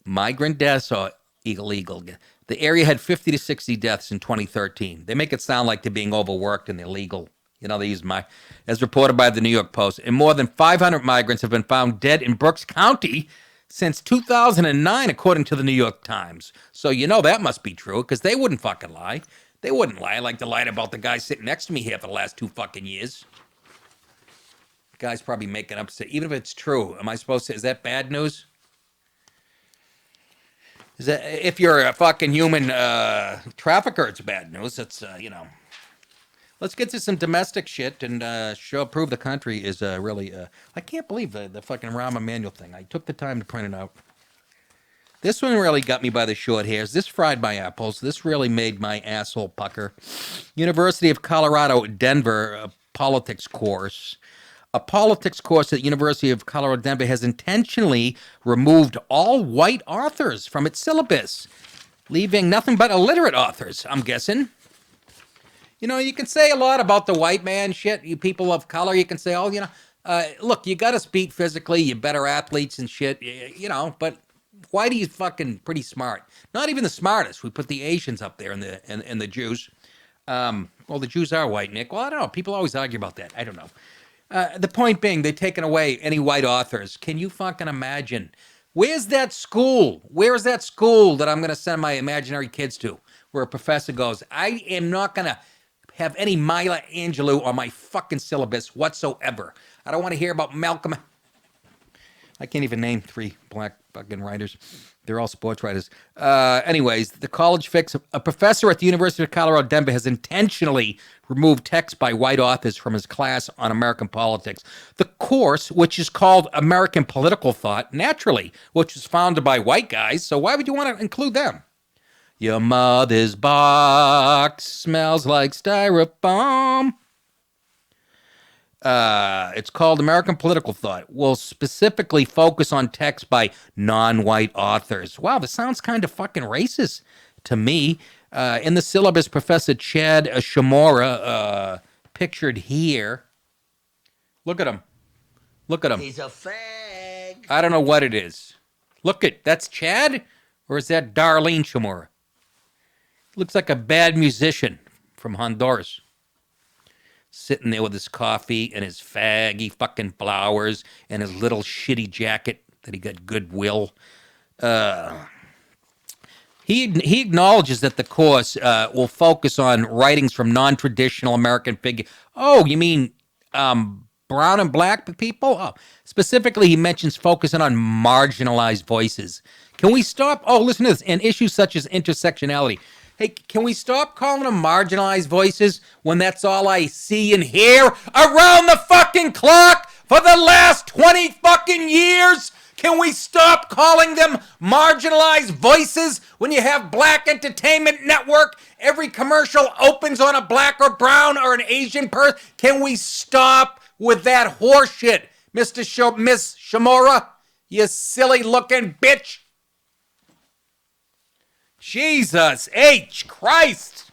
Migrant deaths are illegal. The area had 50 to 60 deaths in 2013. They make it sound like they're being overworked and illegal. You know, they use as reported by the New York Post. And more than 500 migrants have been found dead in Brooks County since 2009, according to the New York Times. So you know that must be true, because they wouldn't fucking lie. They wouldn't lie like they lied about the guy sitting next to me here for the last 2 fucking years. The guy's probably making up. Even if it's true, am I supposed to? Is that bad news? Is that if you're a fucking human trafficker, it's bad news. It's you know. Let's get to some domestic shit and prove the country is really. I can't believe the fucking Rahm Emanuel thing. I took the time to print it out. This one really got me by the short hairs. This fried my apples. This really made my asshole pucker. University of Colorado, Denver, a politics course. A politics course at the University of Colorado, Denver has intentionally removed all white authors from its syllabus, leaving nothing but illiterate authors, I'm guessing. You know, you can say a lot about the white man shit. You people of color, you can say, oh, you know, look, you got to speak physically. You're better athletes and shit, you know, but Whitey's fucking pretty smart. Not even the smartest. We put the Asians up there and the Jews. Well, the Jews are white, Nick. Well, I don't know. People always argue about that. I don't know. The point being, they've taken away any white authors. Can you fucking imagine? Where's that school? Where is that school that I'm going to send my imaginary kids to? Where a professor goes, I am not going to have any Maya Angelou on my fucking syllabus whatsoever. I don't want to hear about Malcolm. I can't even name 3 black fucking writers. They're all sports writers. Anyways, the college fix. A professor at the University of Colorado, Denver has intentionally removed text by white authors from his class on American politics. The course, which is called American Political Thought, naturally, which was founded by white guys, so why would you want to include them? Your mother's box smells like styrofoam. It's called American Political Thought. Will specifically focus on text by non-white authors. Wow, this sounds kind of fucking racist to me. In the syllabus, Professor Chad Shimura, pictured here. Look at him. Look at him. He's a fag. I don't know what it is. Look at, that's Chad? Or is that Darlene Chamorro? Looks like a bad musician from Honduras. Sitting there with his coffee and his faggy fucking flowers and his little shitty jacket that he got Goodwill. He acknowledges that the course will focus on writings from non-traditional American figures. Oh, you mean brown and black people? Oh, specifically, he mentions focusing on marginalized voices. Can we stop? Oh, listen to this. And issues such as intersectionality. Hey, can we stop calling them marginalized voices when that's all I see and hear around the fucking clock for the last 20 fucking years? Can we stop calling them marginalized voices when you have Black Entertainment Network? Every commercial opens on a black or brown or an Asian person. Can we stop with that horseshit, Miss Chamorro? You silly looking bitch. Jesus H. Christ.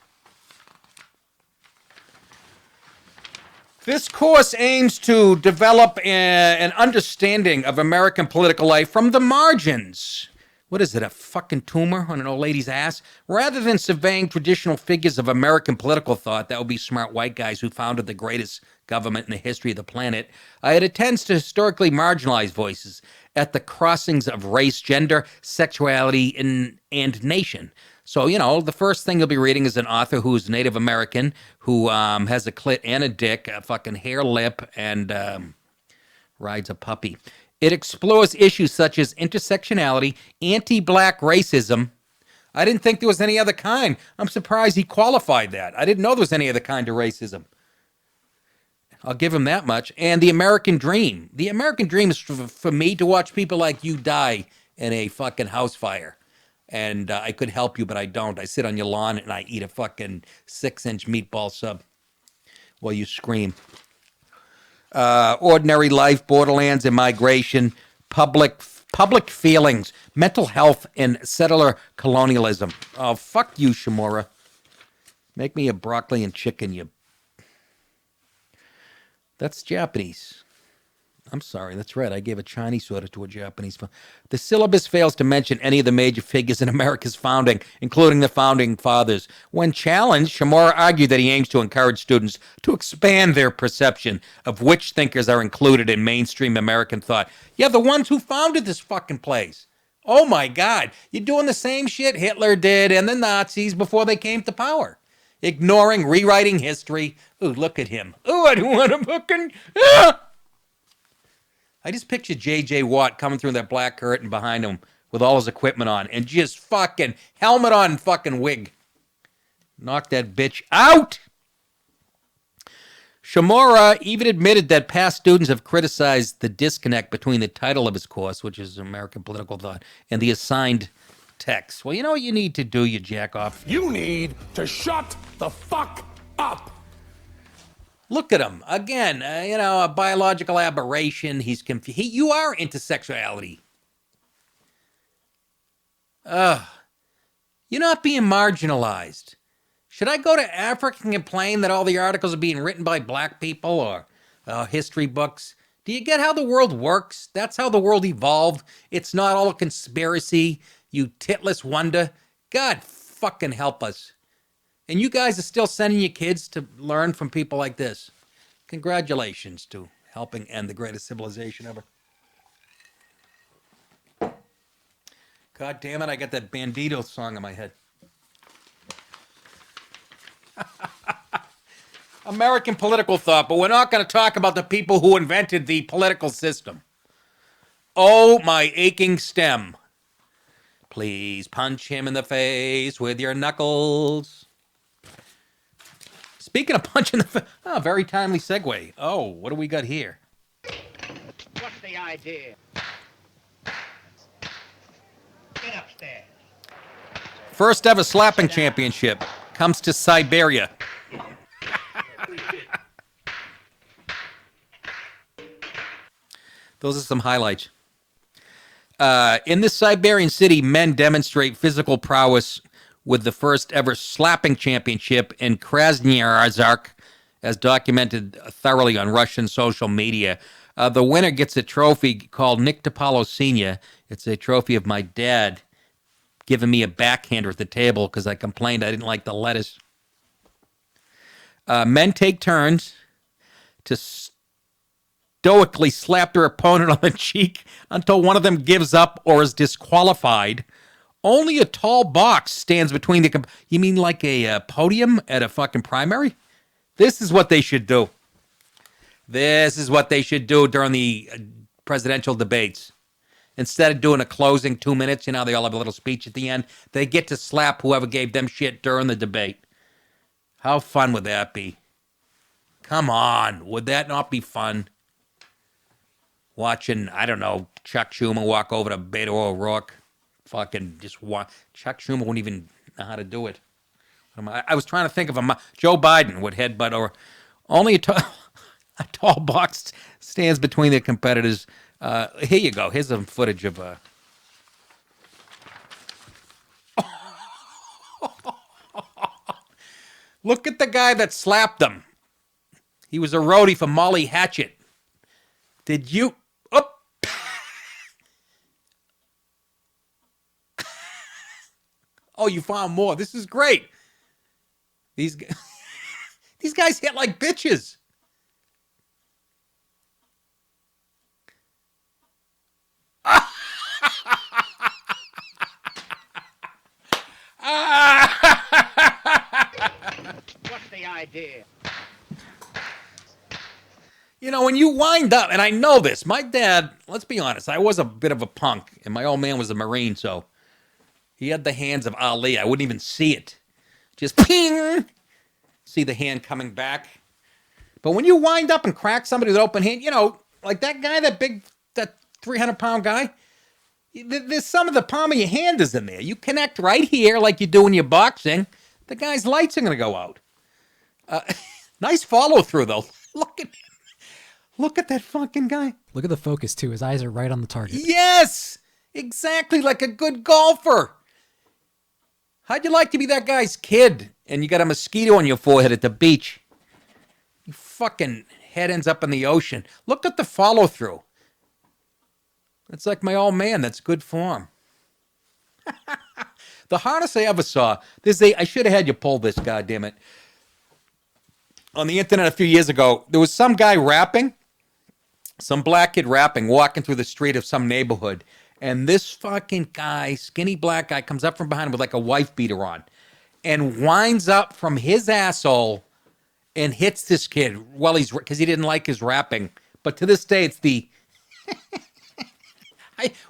This course aims to develop an understanding of American political life from the margins. What is it, a fucking tumor on an old lady's ass? Rather than surveying traditional figures of American political thought, that would be smart white guys who founded the greatest government in the history of the planet, it attends to historically marginalized voices at the crossings of race, gender, sexuality, and nation. So, you know, the first thing you'll be reading is an author who's Native American, who has a clit and a dick, a fucking hair lip, and rides a puppy. It explores issues such as intersectionality, anti-black racism. I didn't think there was any other kind. I'm surprised he qualified that. I didn't know there was any other kind of racism. I'll give him that much. And the American dream. The American dream is for me to watch people like you die in a fucking house fire. And I could help you, but I don't. I sit on your lawn and I eat a fucking 6-inch meatball sub while you scream. Ordinary life, borderlands, and migration, public feelings, mental health, and settler colonialism. Oh, fuck you, Chamorro. Make me a broccoli and chicken, you. That's Japanese. I'm sorry, that's right. I gave a Chinese order to a Japanese. The syllabus fails to mention any of the major figures in America's founding, including the founding fathers. When challenged, Chamorro argued that he aims to encourage students to expand their perception of which thinkers are included in mainstream American thought. Yeah, the ones who founded this fucking place. Oh my God, you're doing the same shit Hitler did and the Nazis before they came to power. Ignoring, rewriting history. Ooh, look at him. Ooh, I don't want to fucking... Ah! I just picture J.J. Watt coming through that black curtain behind him with all his equipment on and just fucking helmet on fucking wig. Knock that bitch out! Chamorro even admitted that past students have criticized the disconnect between the title of his course, which is American Political Thought, and the assigned text. Well, you know what you need to do, you jack off? You need to shut the fuck up. Look at him. Again, a biological aberration. He's confused. You are into sexuality. You're not being marginalized. Should I go to Africa and complain that all the articles are being written by black people or history books? Do you get how the world works? That's how the world evolved. It's not all a conspiracy, you titless wonder. God fucking help us. And you guys are still sending your kids to learn from people like this. Congratulations to helping end the greatest civilization ever. God damn it, I got that Bandito song in my head. American political thought, but we're not going to talk about the people who invented the political system. Oh, my aching stem. Please punch him in the face with your knuckles. Speaking of punching the face, very timely segue. Oh, what do we got here? What's the idea? Get upstairs. First ever slapping championship comes to Siberia. Those are some highlights. In this Siberian city, men demonstrate physical prowess with the first ever slapping championship in Krasnoyarsk, as documented thoroughly on Russian social media. The winner gets a trophy called Nick DiPaolo Sr. It's a trophy of my dad giving me a backhander at the table because I complained I didn't like the lettuce. Men take turns to stoically slap their opponent on the cheek until one of them gives up or is disqualified. Only a tall box stands between the... You mean like a podium at a fucking primary? This is what they should do. This is what they should do during the presidential debates. Instead of doing a closing 2 minutes, they all have a little speech at the end. They get to slap whoever gave them shit during the debate. How fun would that be? Come on. Would that not be fun? Watching, I don't know, Chuck Schumer walk over to Beto O'Rourke. Fucking just watch. Chuck Schumer wouldn't even know how to do it. I was trying to think of Joe Biden would headbutt or only a tall box stands between the competitors. Here you go. Here's some footage of Look at the guy that slapped him. He was a roadie for Molly Hatchet. Did you? Oh. Oh, you found more. This is great. These guys hit like bitches. What's the idea? When you wind up, and I know this, my dad, let's be honest, I was a bit of a punk, and my old man was a Marine, so he had the hands of Ali. I wouldn't even see it. Just ping! See the hand coming back. But when you wind up and crack somebody with an open hand, like that guy, that 300-pound guy, there's some of the palm of your hand is in there. You connect right here like you do when you're boxing. The guy's lights are going to go out. Nice follow-through, though. Look at that fucking guy. Look at the focus, too. His eyes are right on the target. Yes! Exactly, like a good golfer. How'd you like to be that guy's kid and you got a mosquito on your forehead at the beach? Your fucking head ends up in the ocean. Look at the follow-through. It's like my old man. That's good form. The hardest I ever saw, I should have had you pull this, goddammit. On the internet a few years ago, there was some guy rapping, some black kid rapping, walking through the street of some neighborhood. And this fucking guy, skinny black guy, comes up from behind him with like a wife beater on and winds up from his asshole and hits this kid because he didn't like his rapping. But to this day, it's it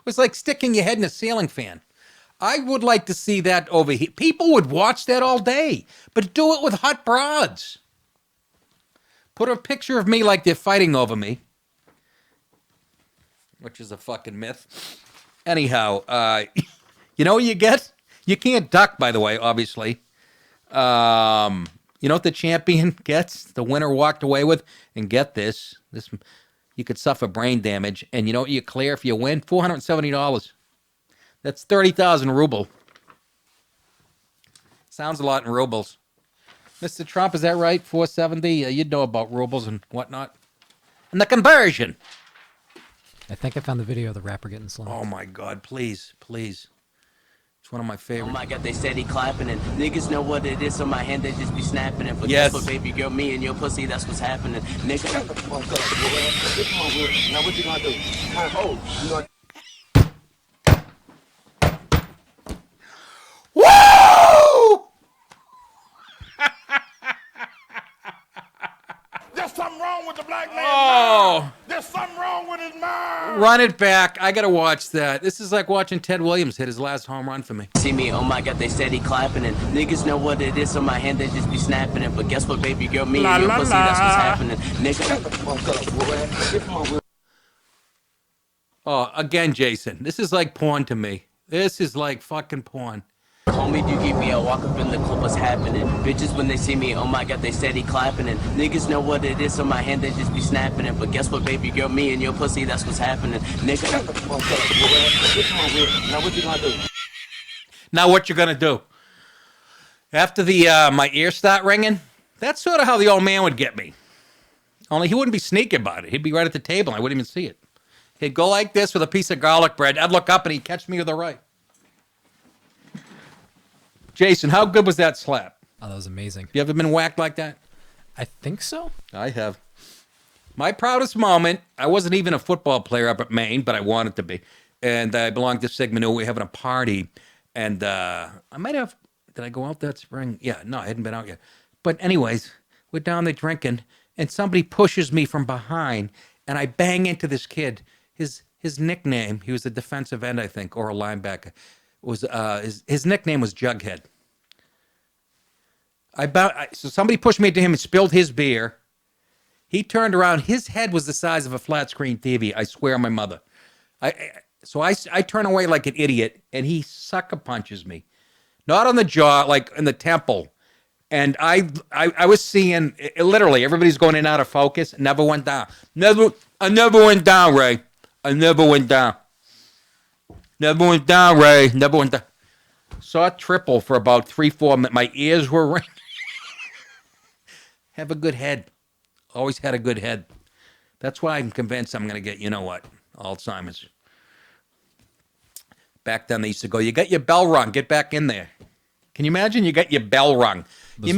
was like sticking your head in a ceiling fan. I would like to see that over here. People would watch that all day, but do it with hot broads. Put a picture of me like they're fighting over me, which is a fucking myth. Anyhow, you know what you get? You can't duck, by the way, obviously. You know what the champion gets? The winner walked away with? And get this. You could suffer brain damage. And you know what you clear if you win? $470. That's 30,000 ruble. Sounds a lot in rubles. Mr. Trump, is that right? 470? You'd know about rubles and whatnot. And the conversion. I think I found the video of the rapper getting slammed. Oh, my God. Please. It's one of my favorites. Oh, my God, they steady clapping and niggas know what it is, so my hand, they just be snapping and for yes. But baby girl, me and your pussy, that's what's happening. Nigga, shut the fuck up, boy. Now what you gonna do? You gonna... Woo! There's something wrong with the black man. Oh. There's something wrong with his mind. Run it back. I gotta watch that. This is like watching Ted Williams hit his last home run for me. See me, oh my God, they steady clapping and niggas know what it is, so my hand, they just be snapping it. But guess what, baby girl, me and your pussy, that's what's happening. Nigga, shut the fuck up, boy. Oh, again, Jason. This is like porn to me. This is like fucking porn. Homie, you give me a walk up in the club, what's happening? Bitches, when they see me, oh my God, they steady clapping and niggas know what it is, so my hand, they just be snapping it. But guess what, baby girl, me and your pussy, that's what's happening. Nigga, shut the fuck up, boy. Now what you gonna do? Now what you gonna do? After the my ears start ringing, that's sort of how the old man would get me. Only he wouldn't be sneaky about it. He'd be right at the table. And I wouldn't even see it. He'd go like this with a piece of garlic bread. I'd look up and he'd catch me with the right. Jason, how good was that slap? Oh, that was amazing. You ever been whacked like that? I think so. I have. My proudest moment, I wasn't even a football player up at Maine, but I wanted to be. And I belonged to Sigma Nu. We were having a party. And I might have, did I go out that spring? Yeah, no, I hadn't been out yet. But anyways, we're down there drinking, and somebody pushes me from behind, and I bang into this kid. His nickname, he was a defensive end, I think, or a linebacker, was his nickname was Jughead. So somebody pushed me into him and spilled his beer. He turned around. His head was the size of a flat screen TV. I swear on my mother. So I turn away like an idiot, and he sucker punches me. Not on the jaw, like in the temple. And I was seeing, literally, everybody's going in and out of focus. Never went down. I never went down, Ray. I never went down. Never went down, Ray. Never went down. Saw triple for about 3-4 minutes. My ears were ringing. Have a good head. Always had a good head. That's why I'm convinced I'm going to get, you know what, Alzheimer's. Back then they used to go, you got your bell rung, get back in there. Can you imagine you got your bell rung? You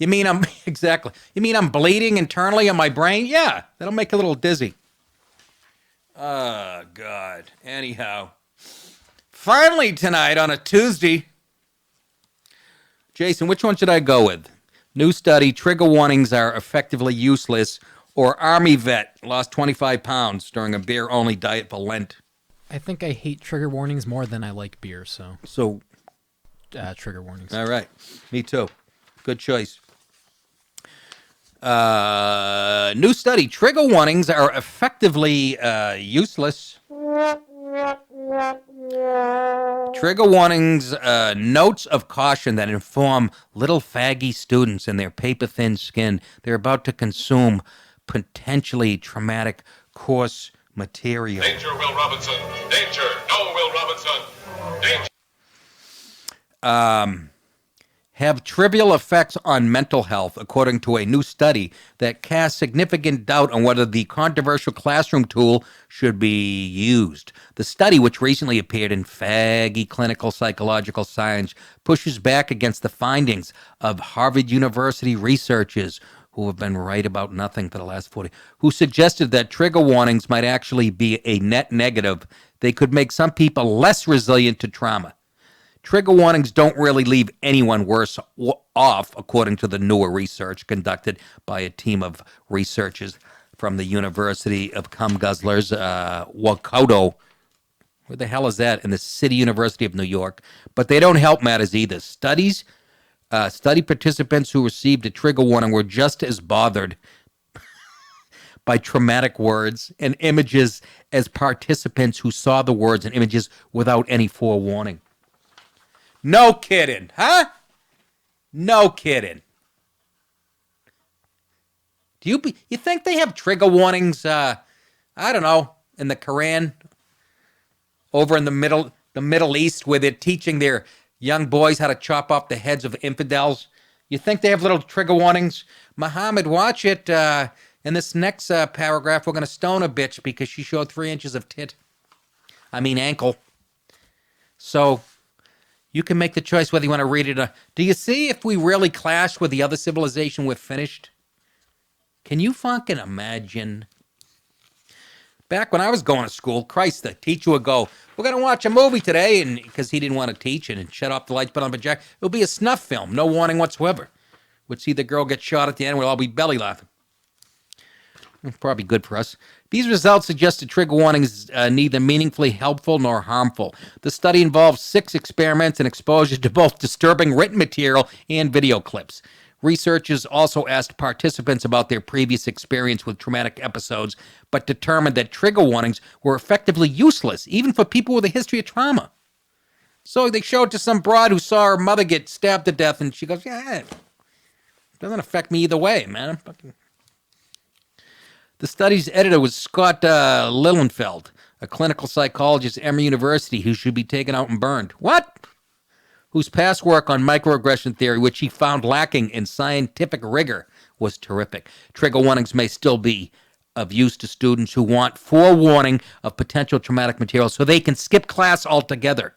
mean I'm, exactly. You mean I'm bleeding internally in my brain? Yeah, that'll make a little dizzy. Oh, God. Anyhow. Finally tonight on a Tuesday. Jason, which one should I go with? New study, trigger warnings are effectively useless, or Army vet lost 25 pounds during a beer-only diet for Lent. I think I hate trigger warnings more than I like beer, so trigger warnings. All right. Me too. Good choice. New study, trigger warnings are effectively useless. Trigger warnings, notes of caution that inform little faggy students in their paper-thin skin they're about to consume potentially traumatic, coarse material. Danger, Will Robinson. Danger. No, Will Robinson. Danger. Have trivial effects on mental health, according to a new study that casts significant doubt on whether the controversial classroom tool should be used. The study, which recently appeared in Faggy Clinical Psychological Science, pushes back against the findings of Harvard University researchers who have been right about nothing for the last 40, who suggested that trigger warnings might actually be a net negative. They could make some people less resilient to trauma. Trigger warnings don't really leave anyone worse off, according to the newer research conducted by a team of researchers from the University of Cum Guzzlers, Waikato. Where the hell is that? In the City University of New York. But they don't help matters either. Study participants who received a trigger warning were just as bothered by traumatic words and images as participants who saw the words and images without any forewarning. No kidding, huh? No kidding. You think they have trigger warnings, I don't know, in the Quran over in the Middle East where they're teaching their young boys how to chop off the heads of infidels? You think they have little trigger warnings? Muhammad, watch it. In this next paragraph, we're going to stone a bitch because she showed 3 inches of ankle. So you can make the choice whether you want to read it. Do you see if we really clash with the other civilization, we're finished? Can you fucking imagine? Back when I was going to school, Christ, the teacher would go, we're going to watch a movie today, and because he didn't want to teach and shut off the lights, put on the projector. It'll be a snuff film, no warning whatsoever. We'd see the girl get shot at the end, we'll all be belly laughing. Probably good for us. These results suggest that trigger warnings neither meaningfully helpful nor harmful. The study involves 6 experiments and exposure to both disturbing written material and video clips. Researchers also asked participants about their previous experience with traumatic episodes, but determined that trigger warnings were effectively useless, even for people with a history of trauma. So they showed it to some broad who saw her mother get stabbed to death, and she goes, yeah, it doesn't affect me either way, man. I'm fucking... The study's editor was Scott Lilienfeld, a clinical psychologist at Emory University who should be taken out and burned. What? Whose past work on microaggression theory, which he found lacking in scientific rigor, was terrific. Trigger warnings may still be of use to students who want forewarning of potential traumatic material so they can skip class altogether.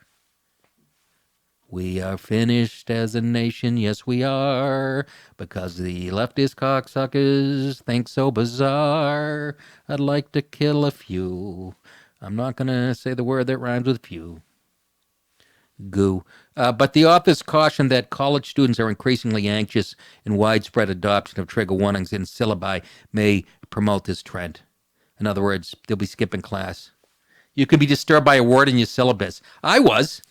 We are finished as a nation, yes we are, because the leftist cocksuckers think so bizarre. I'd like to kill a few. I'm not going to say the word that rhymes with few. Goo. But the authors caution that college students are increasingly anxious and widespread adoption of trigger warnings in syllabi may promote this trend. In other words, they'll be skipping class. You could be disturbed by a word in your syllabus. I was.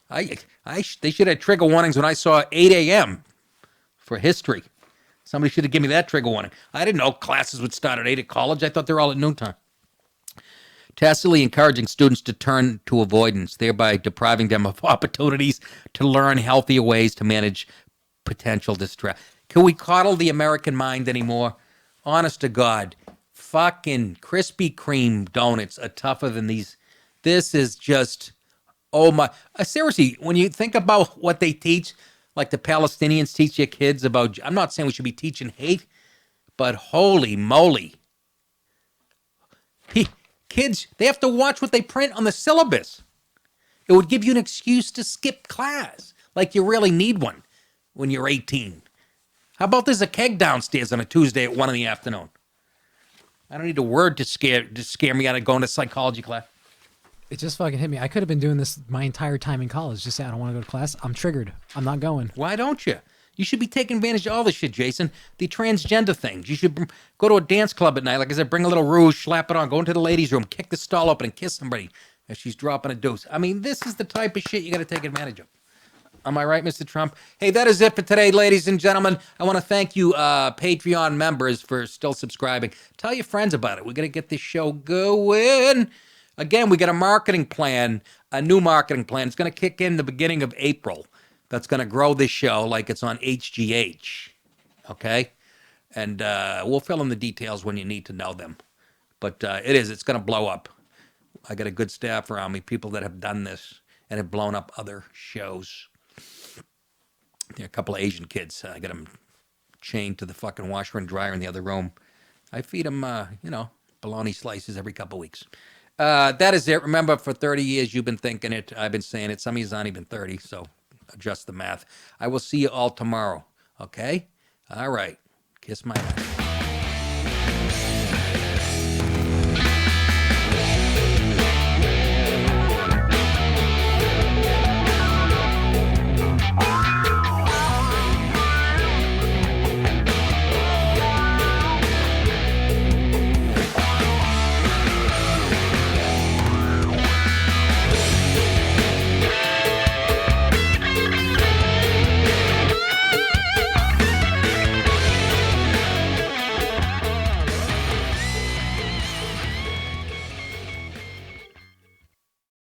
They should have trigger warnings when I saw 8 a.m. for history. Somebody should have given me that trigger warning. I didn't know classes would start at 8 at college. I thought they were all at noontime. Tacitly encouraging students to turn to avoidance, thereby depriving them of opportunities to learn healthier ways to manage potential distress. Can we coddle the American mind anymore? Honest to God, fucking Krispy Kreme donuts are tougher than these. This is just... Oh my, seriously, when you think about what they teach, like the Palestinians teach their kids about, I'm not saying we should be teaching hate, but holy moly. Kids, they have to watch what they print on the syllabus. It would give you an excuse to skip class, like you really need one when you're 18. How about there's a keg downstairs on a Tuesday at 1 in the afternoon? I don't need a word to scare me out of going to psychology class. It just fucking hit me. I could have been doing this my entire time in college. Just say I don't want to go to class. I'm triggered. I'm not going. Why don't you? You should be taking advantage of all this shit, Jason. The transgender things. You should go to a dance club at night. Like I said, bring a little rouge, slap it on, go into the ladies' room, kick the stall open, and kiss somebody as she's dropping a deuce. I mean, this is the type of shit you got to take advantage of. Am I right, Mr. Trump? Hey, that is it for today, ladies and gentlemen. I want to thank you, Patreon members, for still subscribing. Tell your friends about it. We're going to get this show going. Again, we got a marketing plan, a new marketing plan. It's going to kick in the beginning of April. That's going to grow this show like it's on HGH. Okay? And we'll fill in the details when you need to know them. But it's going to blow up. I got a good staff around me, people that have done this and have blown up other shows. There are a couple of Asian kids. I got them chained to the fucking washer and dryer in the other room. I feed them, bologna slices every couple of weeks. That is it. Remember, for 30 years, you've been thinking it. I've been saying it. Some of you aren't even 30, so adjust the math. I will see you all tomorrow, okay? All right. Kiss my ass.